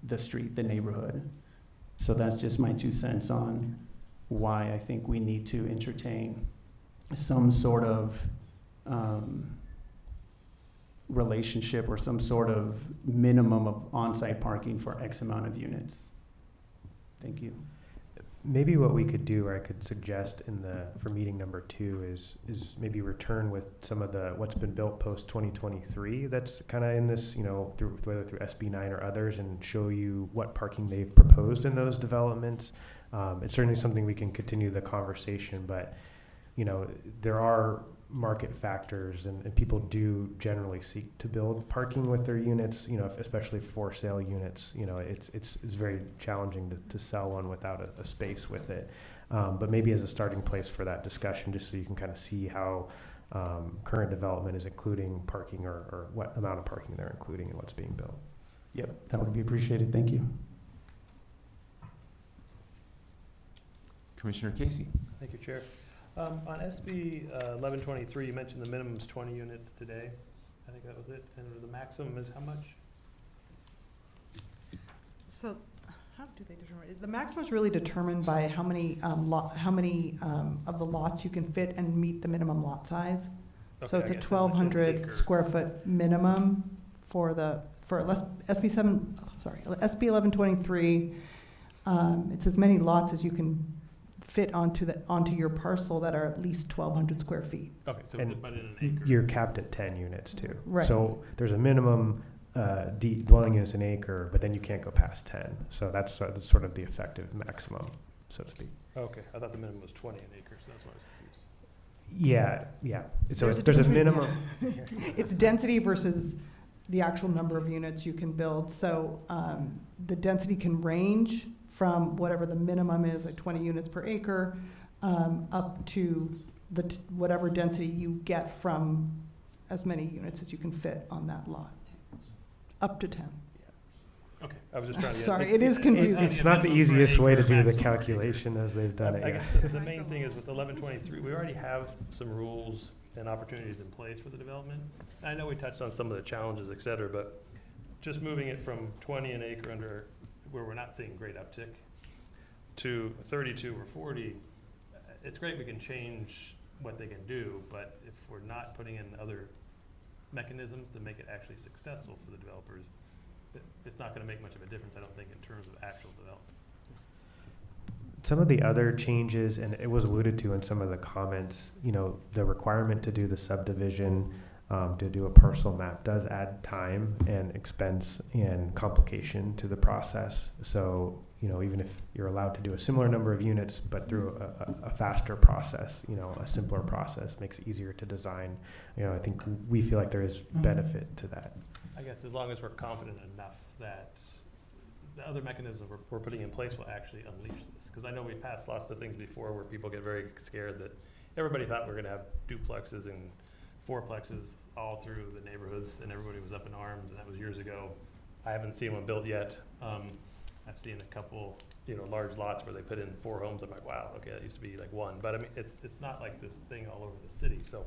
the street, the neighborhood. So that's just my 2 cents on why I think we need to entertain some sort of relationship or some sort of minimum of on-site parking for X amount of units. Thank you. maybe what we could do, or I could suggest for meeting number 2 is maybe return with some of what's been built post 2023 that's kind of in this, whether through SB 9 or others, and show you what parking they've proposed in those developments. It's certainly something we can continue the conversation, but there are market factors, and people do generally seek to build parking with their units, especially for sale units. It's very challenging to sell one without a space with it. But maybe as a starting place for that discussion, just so you can kind of see how current development is including parking, or what amount of parking they're including in what's being built. Yep, that would be appreciated. Thank you. Commissioner Casey. Thank you, Chair. On SB 1123, you mentioned the minimum is 20 units today. I think that was it. And the maximum is how much? So, how do they determine? The maximum is really determined by how many of the lots you can fit and meet the minimum lot size. So Okay, it's I a guess 1,200 square foot minimum for SB 1123. It's as many lots as you can fit onto your parcel that are at least 1,200 square feet. Okay, so And but in an acre. you're capped at 10 units too. Right. So there's a minimum dwelling units an acre, but then you can't go past 10. So that's sort of the effective maximum, so to speak. Okay, I thought the minimum was 20 an acre, so that's why I was confused. Yeah. So there's a difference between- minimum. It's density versus the actual number of units you can build. So the density can range from whatever the minimum is, like 20 units per acre, up to whatever density you get from as many units as you can fit on that lot, up to 10. Okay, I was just trying to get. Sorry, it is confusing. It's not the easiest way to do the calculation as they've done it. I Yeah. guess the main thing is with 1123, we already have some rules and opportunities in place for the development. I know we touched on some of the challenges, et cetera, but just moving it from 20 an acre under, where we're not seeing great uptick, to 32 or 40, it's great we can change what they can do, but if we're not putting in other mechanisms to make it actually successful for the developers, it's not gonna make much of a difference, I don't think, in terms of actual development. Some of the other changes, and it was alluded to in some of the comments, the requirement to do the subdivision, to do a parcel map does add time and expense and complication to the process. So, even if you're allowed to do a similar number of units, but through a faster process, a simpler process makes it easier to design. I think we feel like there is benefit to that. I guess as long as we're confident enough that the other mechanisms we're putting in place will actually unleash this. Because I know we've passed lots of things before where people get very scared that everybody thought we were gonna have duplexes and fourplexes all through the neighborhoods and everybody was up in arms, and that was years ago. I haven't seen one built yet. I've seen a couple, large lots where they put in 4 homes. I'm like, wow, okay, that used to be like 1. But I mean, it's not like this thing all over the city. So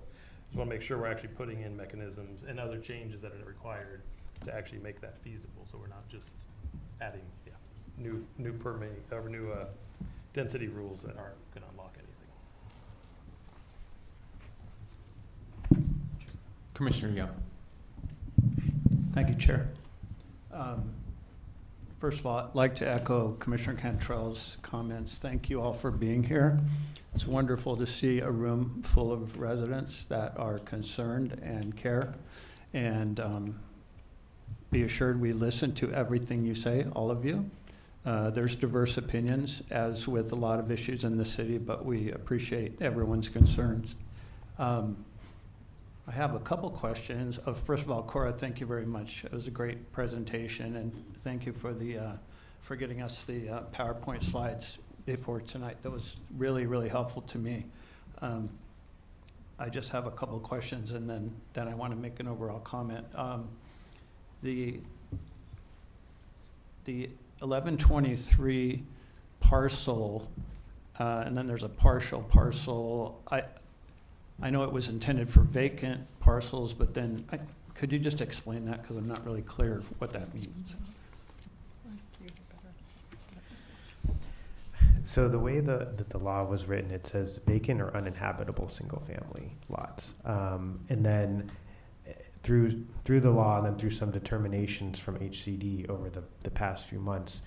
just wanna make sure we're actually putting in mechanisms and other changes that are required to actually make that feasible, so we're not just adding, new permitting, or new density rules that aren't gonna unlock anything. Commissioner Young. Thank you, Chair. First of all, I'd like to echo Commissioner Cantrell's comments. Thank you all for being here. It's wonderful to see a room full of residents that are concerned and care. And be assured we listen to everything you say, all of you. There's diverse opinions, as with a lot of issues in the city, but we appreciate everyone's concerns. I have a couple questions. First of all, Cora, thank you very much. It was a great presentation, and thank you for for getting us the PowerPoint slides before tonight. That was really, really helpful to me. I just have a couple of questions, and then I want to make an overall comment. The 1123 parcel, and then there's a partial parcel. I know it was intended for vacant parcels, but then could you just explain that, because I'm not really clear what that means? So the way that the law was written, it says vacant or uninhabitable single-family lots, and then through the law, and then through some determinations from HCD over the past few months,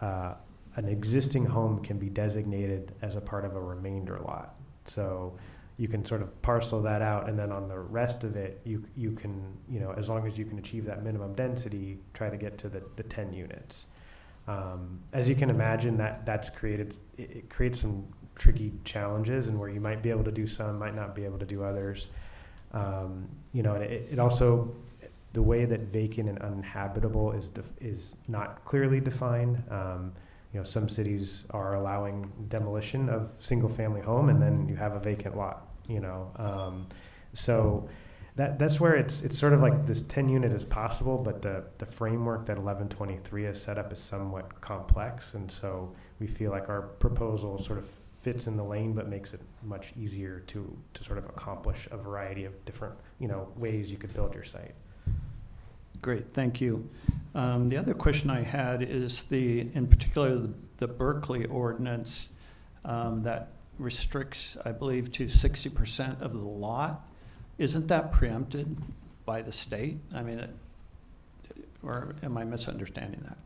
an existing home can be designated as a part of a remainder lot. So you can sort of parcel that out, and then on the rest of it, you can, as long as you can achieve that minimum density, try to get to the 10 units. As you can imagine, it creates some tricky challenges, and where you might be able to do some, might not be able to do others. And it also, the way that vacant and uninhabitable is not clearly defined. Some cities are allowing demolition of single-family home, and then you have a vacant lot. So that's where it's sort of like this 10 unit is possible, but the framework that 1123 has set up is somewhat complex, and so we feel like our proposal sort of fits in the lane, but makes it much easier to sort of accomplish a variety of different, ways you could build your site. Great, thank you. The other question I had is in particular, the Berkeley ordinance that restricts, I believe, to 60% of the lot. Isn't that preempted by the state? I mean, or am I misunderstanding that?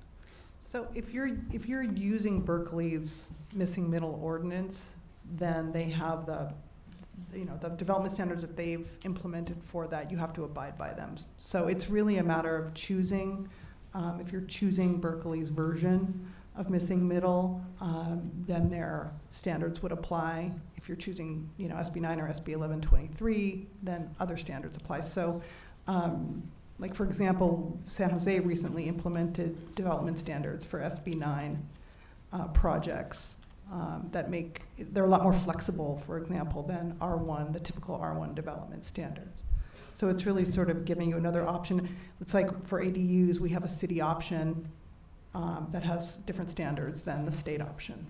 So if you're using Berkeley's missing middle ordinance, then they have the development standards that they've implemented for that. You have to abide by them. So it's really a matter of choosing. If you're choosing Berkeley's version of missing middle, then their standards would apply. If you're choosing, SB 9 or SB 1123, then other standards apply. So, like for example, San Jose recently implemented development standards for SB 9 projects they're a lot more flexible, for example, than R1, the typical R1 development standards. So it's really sort of giving you another option. It's like for ADUs, we have a city option that has different standards than the state option.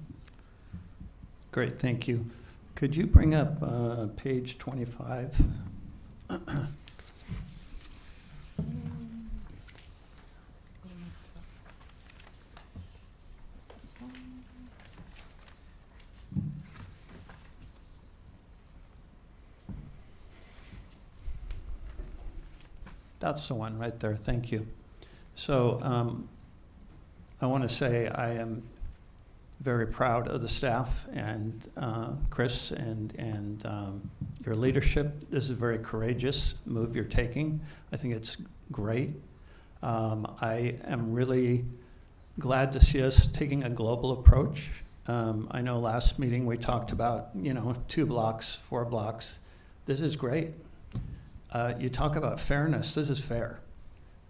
Great, thank you. Could you bring up page 25? That's the one right there, thank you. So I want to say I am very proud of the staff and Chris and your leadership. This is a very courageous move you're taking. I think it's great. I am really glad to see us taking a global approach. I know last meeting we talked about, 2 blocks, 4 blocks. This is great. You talk about fairness. This is fair.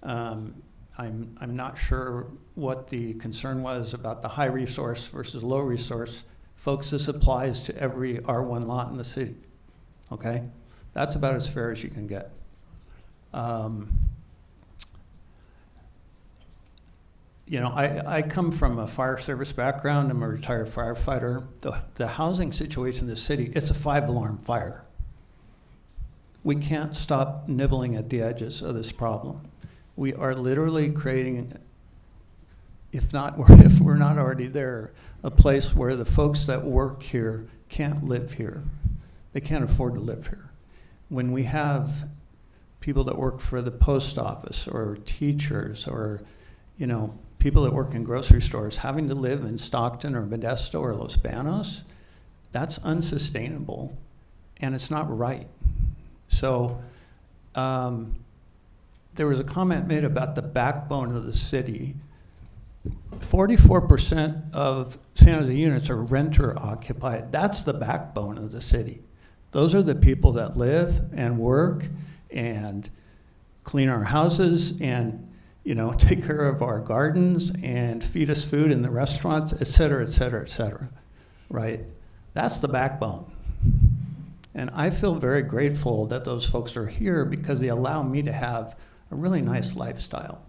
I'm not sure what the concern was about the high resource versus low resource. Folks, this applies to every R1 lot in the city. Okay, that's about as fair as you can get. I come from a fire service background. I'm a retired firefighter. The housing situation in the city, it's a 5-alarm fire. We can't stop nibbling at the edges of this problem. We are literally creating, if we're not already there, a place where the folks that work here can't live here. They can't afford to live here. When we have people that work for the post office or teachers or, people that work in grocery stores having to live in Stockton or Modesto or Los Banos, that's unsustainable and it's not right. So there was a comment made about the backbone of the city. 44% of San Jose units are renter occupied. That's the backbone of the city. Those are the people that live and work and clean our houses and take care of our gardens and feed us food in the restaurants, et cetera, et cetera, et cetera, right? That's the backbone. And I feel very grateful that those folks are here because they allow me to have a really nice lifestyle.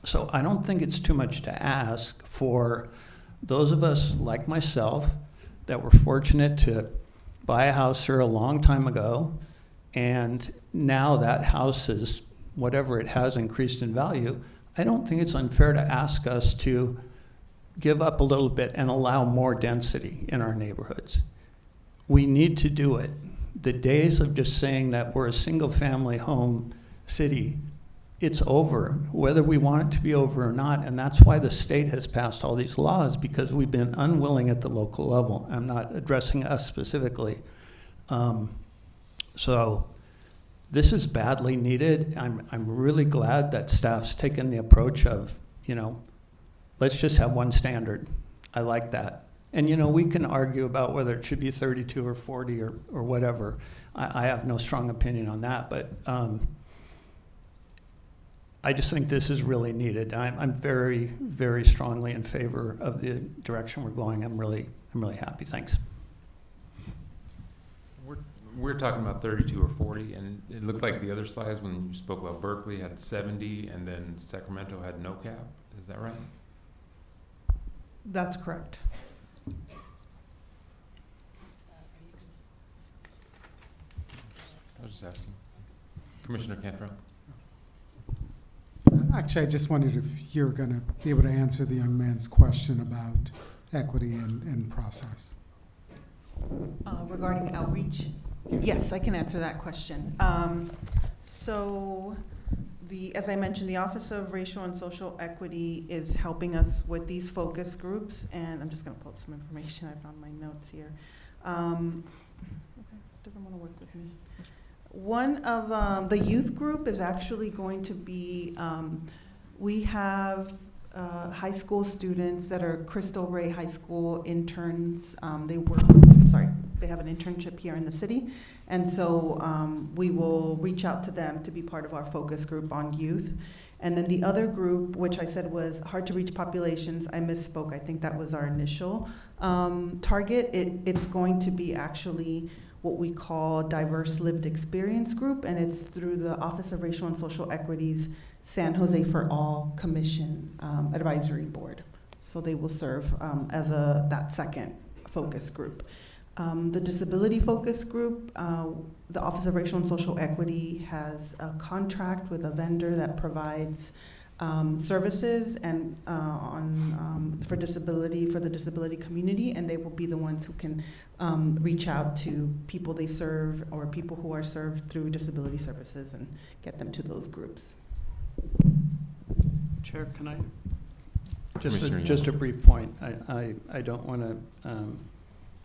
So I don't think it's too much to ask for those of us like myself that were fortunate to buy a house here a long time ago, and now that house is, whatever it has, increased in value. I don't think it's unfair to ask us to give up a little bit and allow more density in our neighborhoods. We need to do it. The days of just saying that we're a single-family home city, it's over, whether we want it to be over or not, and that's why the state has passed all these laws, because we've been unwilling at the local level. I'm not addressing us specifically. So this is badly needed. I'm really glad that staff's taken the approach of, let's just have one standard. I like that. And we can argue about whether it should be 32 or 40 or whatever. I have no strong opinion on that, but I just think this is really needed. I'm very, very strongly in favor of the direction we're going. I'm really happy. Thanks. We're talking about 32 or 40, and it looked like the other slides when you spoke about Berkeley had 70, and then Sacramento had no cap. Is that right? That's correct. was just asking. Commissioner Cantrell? Actually, I just wondered if you're going to be able to answer the young man's question about equity and process. Regarding outreach? Yes, I can answer that question. So, as I mentioned, the Office of Racial and Social Equity is helping us with these focus groups, and I'm just going to pull up some information. I found my notes here. Doesn't want to work with me. One of the youth group is actually going to be, we have high school students that are Crystal Ray High School interns. They have an internship here in the city. And so we will reach out to them to be part of our focus group on youth. And then the other group, which I said was hard to reach populations, I misspoke. I think that was our initial target. It's going to be actually what we call Diverse Lived Experience Group, and it's through the Office of Racial and Social Equity's San Jose for All Commission Advisory Board. So they will serve as that second focus group. The Disability Focus Group, the Office of Racial and Social Equity has a contract with a vendor that provides services and for the disability community, and they will be the ones who can reach out to people they serve or people who are served through disability services and get them to those groups. Chair, can I? Just a brief point. I don't want to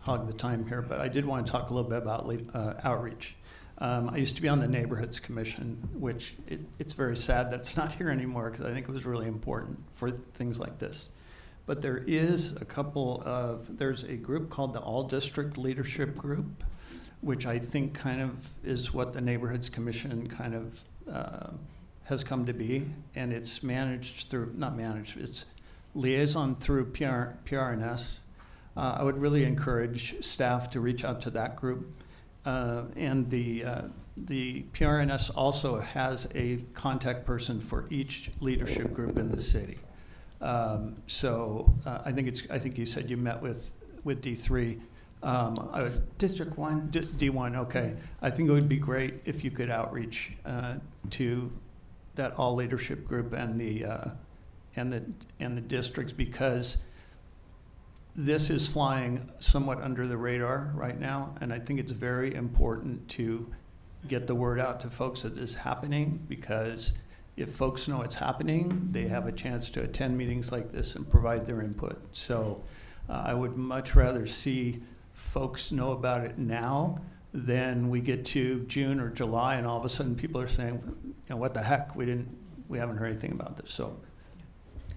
hog the time here, but I did want to talk a little bit about outreach. I used to be on the Neighborhoods Commission, which it's very sad that's not here anymore because I think it was really important for things like this. But there's a group called the All District Leadership Group, which I think kind of is what the Neighborhoods Commission kind of has come to be. And it's it's liaison through PRNS. I would really encourage staff to reach out to that group. And the PRNS also has a contact person for each leadership group in the city. I think you said you met with D3. District 1. D1, okay. I think it would be great if you could outreach to that all leadership group and the districts, because this is flying somewhat under the radar right now, and I think it's very important to get the word out to folks that this is happening, because if folks know it's happening, they have a chance to attend meetings like this and provide their input. So I would much rather see folks know about it now than we get to June or July and all of a sudden people are saying, what the heck, we haven't heard anything about this. So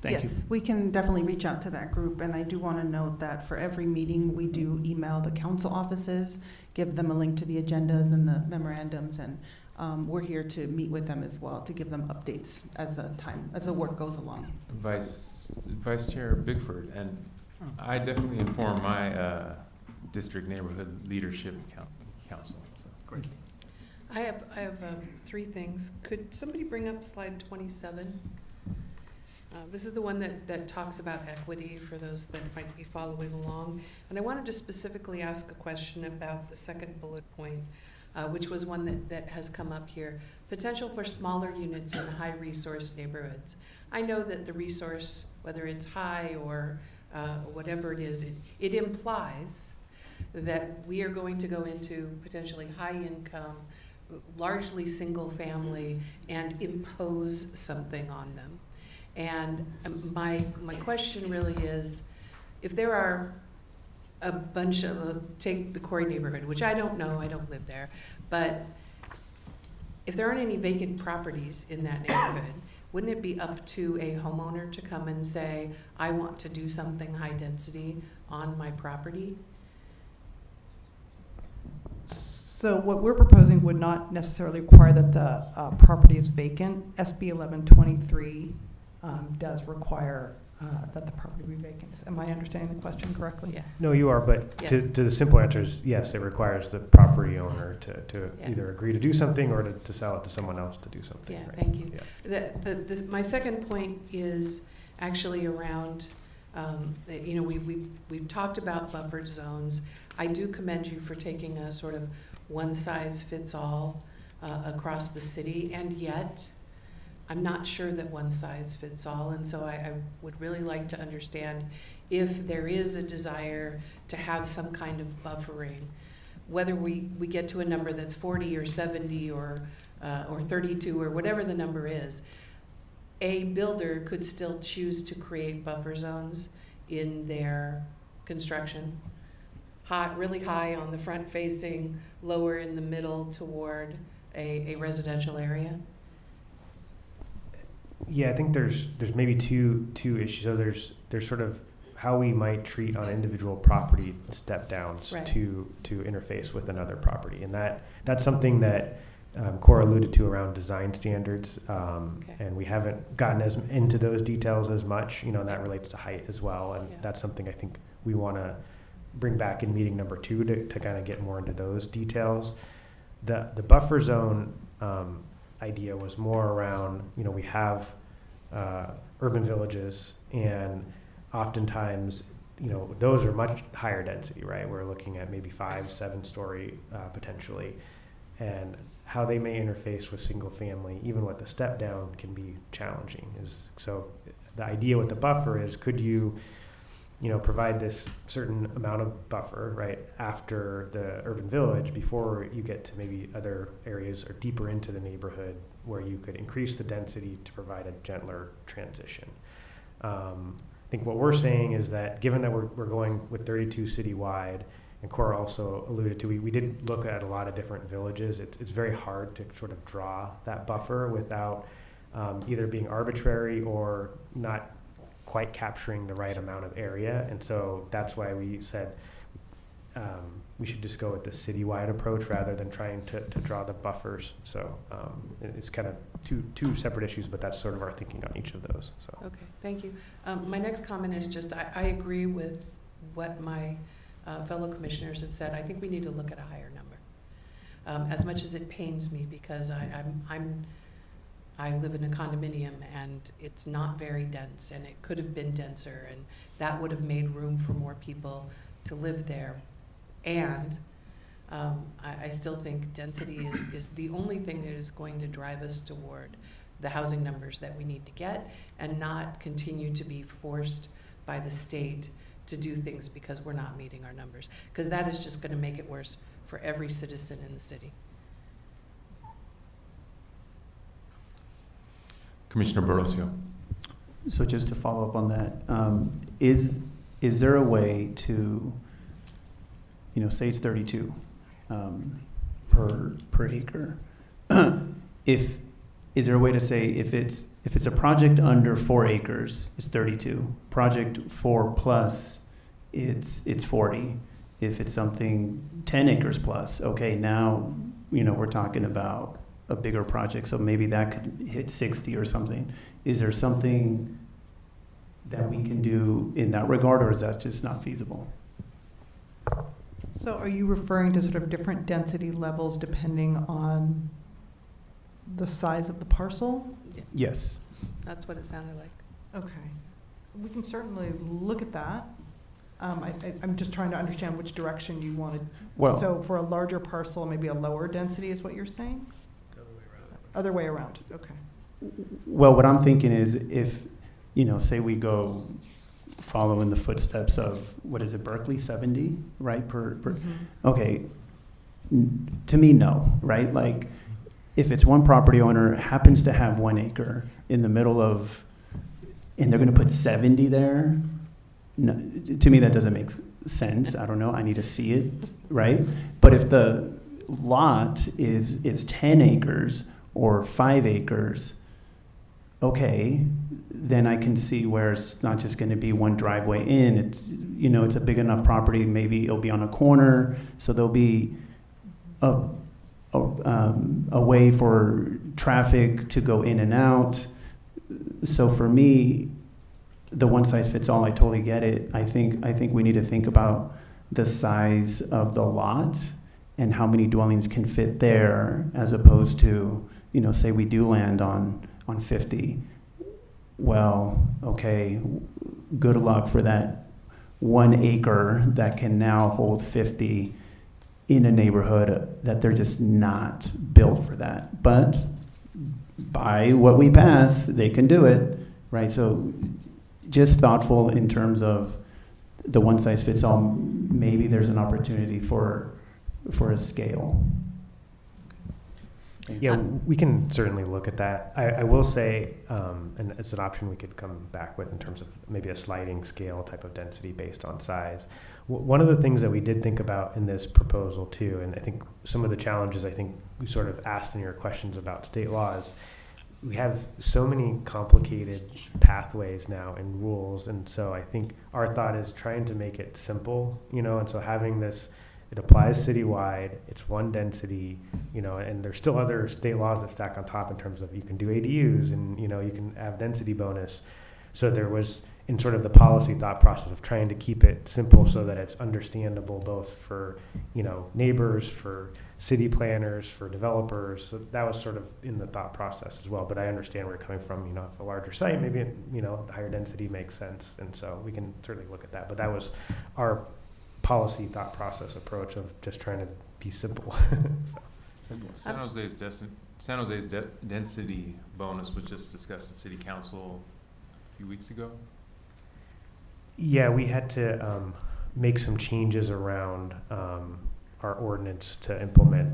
thank you. Yes, we can definitely reach out to that group, and I do want to note that for every meeting, we do email the council offices, give them a link to the agendas and the memorandums, and we're here to meet with them as well to give them updates as the work goes along. Vice Chair Bigford, and I definitely inform my district neighborhood leadership council. So. Great. I have 3 things. Could somebody bring up slide 27? This is the one that talks about equity for those that might be following along. And I wanted to specifically ask a question about the second bullet point, which was one that has come up here. Potential for smaller units in high resource neighborhoods. I know that the resource, whether it's high or whatever it is, it implies that we are going to go into potentially high income, largely single family, and impose something on them. And my question really is, if there are a bunch of, take the Corey neighborhood, which I don't know, I don't live there, but if there aren't any vacant properties in that neighborhood, wouldn't it be up to a homeowner to come and say, I want to do something high density on my property? So what we're proposing would not necessarily require that the property is vacant. SB 1123 does require that the property be vacant. Am I understanding the question correctly? Yeah. No, you are, but Yes. to the simple answer is yes, it requires the property owner to Yeah. either agree to do something or to sell it to someone else to do something. Yeah, right? thank you. Yeah. My second point is actually around, we've talked about buffered zones. I do commend you for taking a sort of one-size-fits-all across the city, and yet I'm not sure that one size fits all. And so I would really like to understand if there is a desire to have some kind of buffering, whether we get to a number that's 40 or 70 or 32 or whatever the number is. A builder could still choose to create buffer zones in their construction. Really high on the front facing, lower in the middle toward a residential area. Yeah, I think there's maybe two issues. So there's sort of how we might treat on individual property step downs Right. to interface with another property, and that's something that Cora alluded to around design standards, and we haven't gotten as into those details as much. You know, that relates to height as well, and that's something I think we want to bring back in meeting number 2 to kind of get more into those details. The buffer zone idea was more around, you know, we have urban villages, and oftentimes, you know, those are much higher density, right? We're looking at maybe 5-7 story potentially, and how they may interface with single family, even with the step down, can be challenging. So the idea with the buffer is, could you know, provide this certain amount of buffer, right, after the urban village before you get to maybe other areas or deeper into the neighborhood where you could increase the density to provide a gentler transition. I think what we're saying is that given that we're going with 32 citywide, and Cora also alluded to, we did look at a lot of different villages. It's very hard to sort of draw that buffer without either being arbitrary or not quite capturing the right amount of area. And so that's why we said we should just go with the citywide approach rather than trying to draw the buffers. So it's kind of two separate issues, but that's sort of our thinking on each of those. So. Okay, thank you. My next comment is just, I agree with what my fellow commissioners have said. I think we need to look at a higher number. As much as it pains me, because I live in a condominium and it's not very dense, and it could have been denser, and that would have made room for more people to live there. And I still think density is the only thing that is going to drive us toward the housing numbers that we need to get, and not continue to be forced by the state to do things because we're not meeting our numbers, because that is just going to make it worse for every citizen in the city. Commissioner Barocio. So just to follow up on that, is there a way to, you know, say it's 32 per acre? Is there a way to say if it's a project under 4 acres, it's 32. Project 4 plus, it's 40. If it's something 10 acres plus, okay, now, you know, we're talking about a bigger project, so maybe that could hit 60 or something. Is there something that we can do in that regard, or is that just not feasible? So are you referring to sort of different density levels depending on the size of the parcel? Yes. That's what it sounded like. Okay. We can certainly look at that. I'm just trying to understand which direction you wanted. Well, so for a larger parcel, maybe a lower density is what you're saying? Other way around, okay. Well, what I'm thinking is, if, you know, say we go follow in the footsteps of, what is it, Berkeley, 70, right, per okay, to me, no, right? Like, if it's one property owner happens to have 1 acre in the middle of, and they're gonna put 70 there, no, to me, that doesn't make sense. I don't know, I need to see it, right? But if the lot is 10 acres or 5 acres, okay, then I can see where it's not just going to be one driveway in. It's, you know, it's a big enough property. Maybe it'll be on a corner, so there'll be a way for traffic to go in and out. So for me, the one size fits all, I totally get it. I think we need to think about the size of the lot and how many dwellings can fit there, as opposed to, you know, say we do land on 50. Well, okay, good luck for that 1 acre that can now hold 50. in a neighborhood that they're just not built for that. But by what we pass, they can do it, right? So just thoughtful in terms of the one size fits all. Maybe there's an opportunity for a scale. Yeah, we can certainly look at that. I will say, and it's an option we could come back with in terms of maybe a sliding scale type of density based on size. One of the things that we did think about in this proposal too, and I think some of the challenges I think we sort of asked in your questions about state laws, we have so many complicated pathways now and rules, and so I think our thought is trying to make it simple, and so having this, it applies citywide, it's one density, and there's still other state laws that stack on top in terms of you can do ADUs and, you can have density bonus. So there was, in sort of the policy thought process of trying to keep it simple so that it's understandable both for, neighbors, for city planners, for developers. So that was sort of in the thought process as well. But I understand where you're coming from, if a larger site, maybe, the higher density makes sense. And so we can certainly look at that. But that was our policy thought process approach of just trying to be simple. San Jose's density bonus was just discussed at City Council a few weeks ago. Yeah, we had to make some changes around our ordinance to implement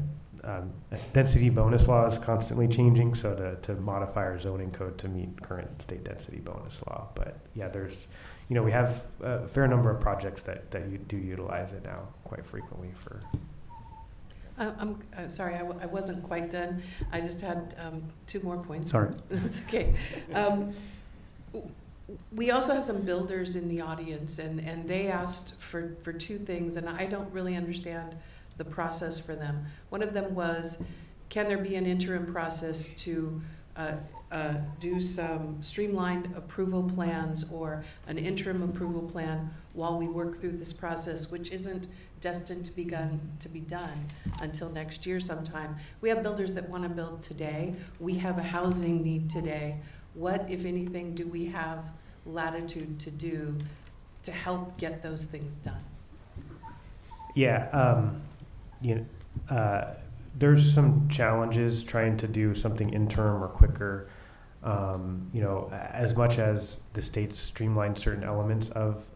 density bonus law is constantly changing, so to modify our zoning code to meet current state density bonus law. But yeah, there's, we have a fair number of projects that you do utilize it now quite frequently for. I'm sorry, I wasn't quite done. I just had 2 more points. Sorry. That's okay. We also have some builders in the audience, and they asked for 2 things, and I don't really understand the process for them. One of them was, can there be an interim process to do some streamlined approval plans or an interim approval plan while we work through this process, which isn't destined to be done until next year sometime. We have builders that want to build today. We have a housing need today. What, if anything, do we have latitude to do to help get those things done? Yeah, there's some challenges trying to do something interim or quicker. As much as the state's streamlined certain elements of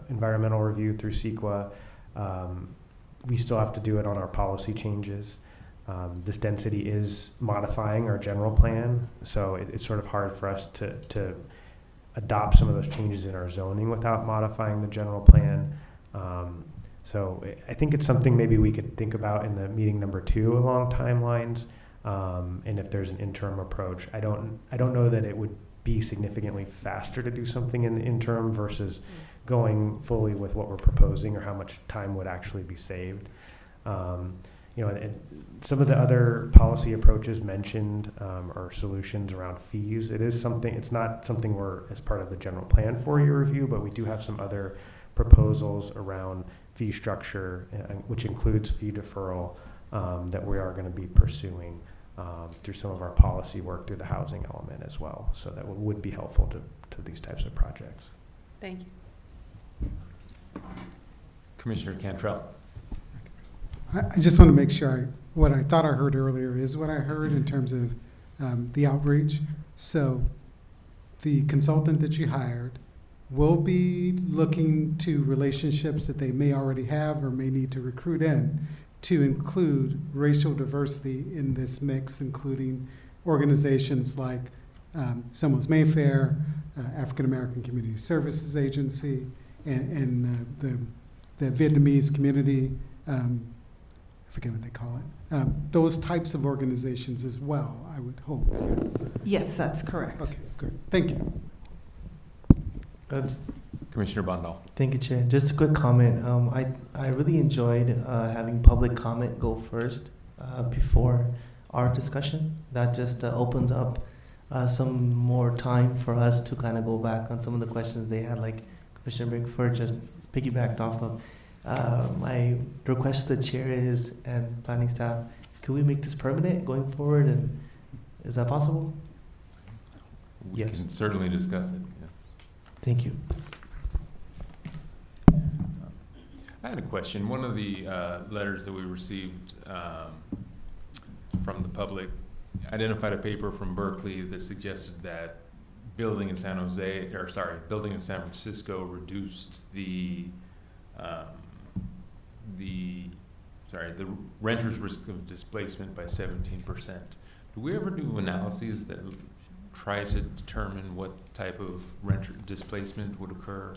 environmental review through CEQA, we still have to do it on our policy changes. This density is modifying our general plan, so it's sort of hard for us to adopt some of those changes in our zoning without modifying the general plan. So I think it's something maybe we could think about in the meeting number 2 along timelines, and if there's an interim approach. I don't know that it would be significantly faster to do something in the interim versus going fully with what we're proposing, or how much time would actually be saved. And some of the other policy approaches mentioned are solutions around fees. It's not something we're as part of the general plan for your review, but we do have some other proposals around fee structure, which includes fee deferral, that we are going to be pursuing through some of our policy work through the housing element as well. So that would be helpful to these types of projects. Thank you. Commissioner Cantrell. I just want to make sure what I thought I heard earlier is what I heard in terms of the outreach. So the consultant that you hired will be looking to relationships that they may already have or may need to recruit in to include racial diversity in this mix, including organizations like Someone's Mayfair, African American Community Services Agency, and the Vietnamese community, I forget what they call it. Those types of organizations as well, I would hope. Yes, that's correct. Okay, good. Thank you. Commissioner Bondal. Thank you, Chair. Just a quick comment. I really enjoyed having public comment go first before our discussion. That just opens up some more time for us to kind of go back on some of the questions they had, like Commissioner Bickford just piggybacked off of. My request to the chair is, and planning staff, can we make this permanent going forward, and is that possible? We can certainly discuss it, yes. Thank you. I had a question. One of the letters that we received from the public identified a paper from Berkeley that suggested that building in San Francisco reduced the renter's risk of displacement by 17%. Do we ever do analyses that try to determine what type of renter displacement would occur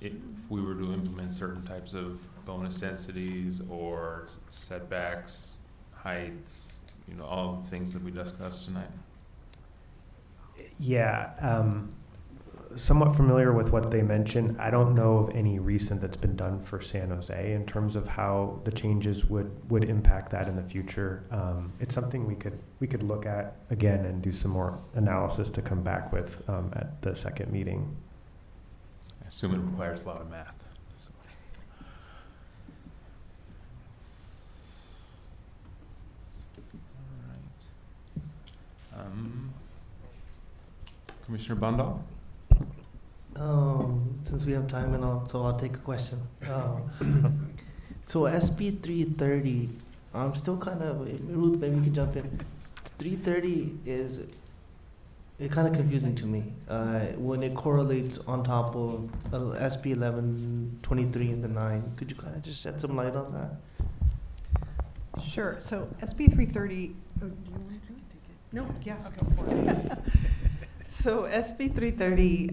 if we were to implement certain types of bonus densities or setbacks, heights, you know, all the things that we discussed tonight? Yeah, somewhat familiar with what they mentioned. I don't know of any recent that's been done for San Jose in terms of how the changes would impact that in the future. It's something we could look at again and do some more analysis to come back with at the second meeting. I assume it requires a lot of math. All right. Commissioner Bundall? Since we have time so I'll take a question. So SB 330, I'm still kind of, Ruth, maybe you can jump in. 330 is kind of confusing to me when it correlates on top of SB 1123 and the 9. Could you kind of just shed some light on that? Sure. So SB 330. Oh, do you want me to take it? No. Yes. Go for it. So SB 330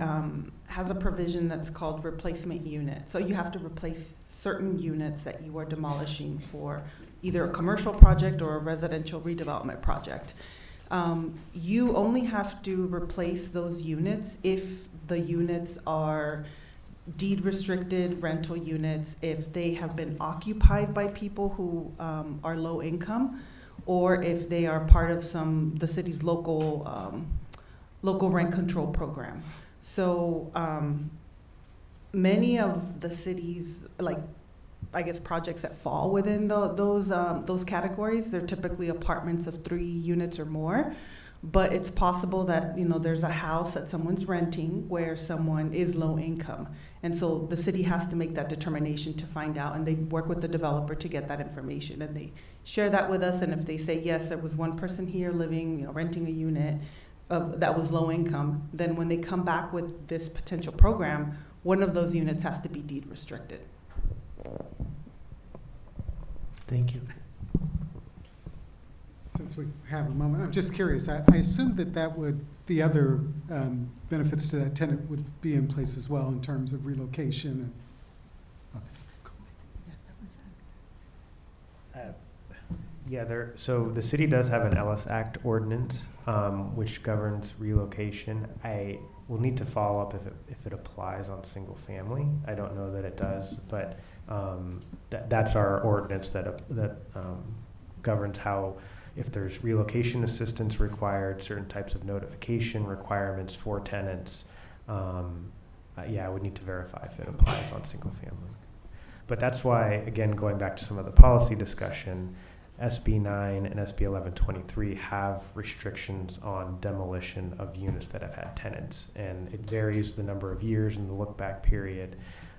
has a provision that's called replacement unit. So you have to replace certain units that you are demolishing for either a commercial project or a residential redevelopment project. You only have to replace those units if the units are deed restricted rental units, if they have been occupied by people who are low income, or if they are part of the city's local rent control program. So many of the cities, like I guess projects that fall within those categories, they're typically apartments of 3 units or more. But it's possible that there's a house that someone's renting where someone is low income, and so the city has to make that determination to find out, and they work with the developer to get that information, and they share that with us. And if they say yes, there was one person here living, renting a unit that was low income, then when they come back with this potential program, one of those units has to be deed restricted. Thank you. Since we have a moment, I'm just curious. I assume that the other benefits to that tenant would be in place as well in terms of relocation. Yeah, so the city does have an Ellis Act ordinance which governs relocation. I will need to follow up if it applies on single family. I don't know that it does, but that's our ordinance that governs how, if there's relocation assistance required, certain types of notification requirements for tenants. Yeah, I would need to verify if it applies on single family. But that's why, again, going back to some of the policy discussion, SB 9 and SB 1123 have restrictions on demolition of units that have had tenants, and it varies the number of years in the look back period.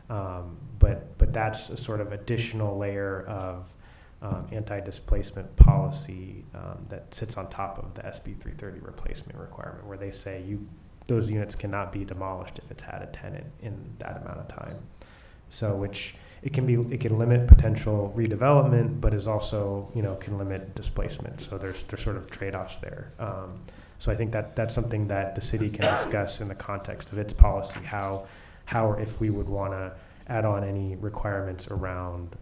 But that's a sort of additional layer of anti-displacement policy that sits on top of the SB 330 replacement requirement, where they say those units cannot be demolished if it's had a tenant in that amount of time. So which it can limit potential redevelopment, but is also can limit displacement. So there's sort of trade-offs there. So I think that's something that the city can discuss in the context of its policy, how or if we would want to add on any requirements around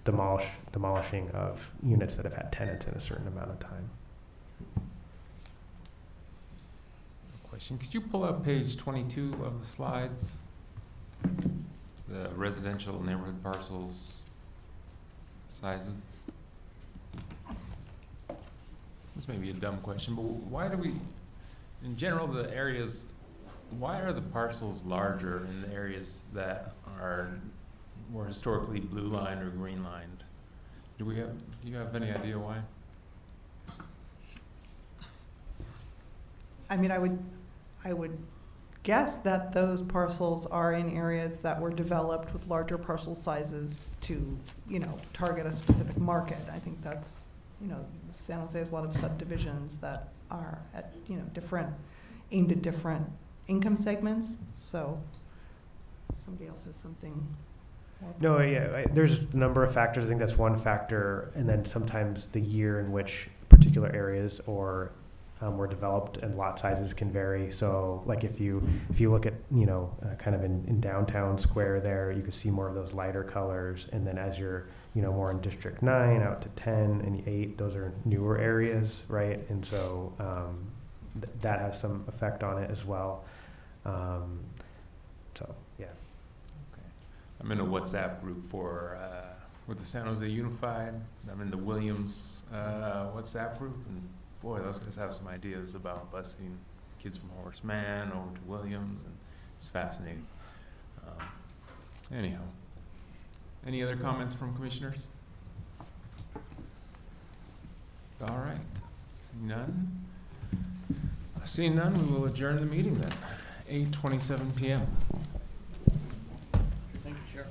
demolishing of units that have had tenants in a certain amount of time. Question. Could you pull up page 22 of the slides? The residential neighborhood parcels sizes. This may be a dumb question, but why do we, in general, why are the parcels larger in the areas that are more historically blue lined or green lined? Do you have any idea why? I mean, I would guess that those parcels are in areas that were developed with larger parcel sizes to, you know, target a specific market. I think that's, you know, San Jose has a lot of subdivisions that are at, you know, aimed at different income segments. So if somebody else has something more. No, yeah, there's a number of factors. I think that's one factor, and then sometimes the year in which particular areas or were developed and lot sizes can vary. So, like if you look at kind of in downtown square there, you can see more of those lighter colors, and then as you're more in District 9 out to 10 and 8, those are newer areas, right? And so that has some effect on it as well. So yeah. I'm in a WhatsApp group for with the San Jose Unified. I'm in the Williams WhatsApp group, and boy, those guys have some ideas about busing kids from Horace Mann over to Williams, and it's fascinating. Anyhow, any other comments from commissioners? All right, seeing none, we will adjourn the meeting then. 8:27 p.m. Thank you, Chair.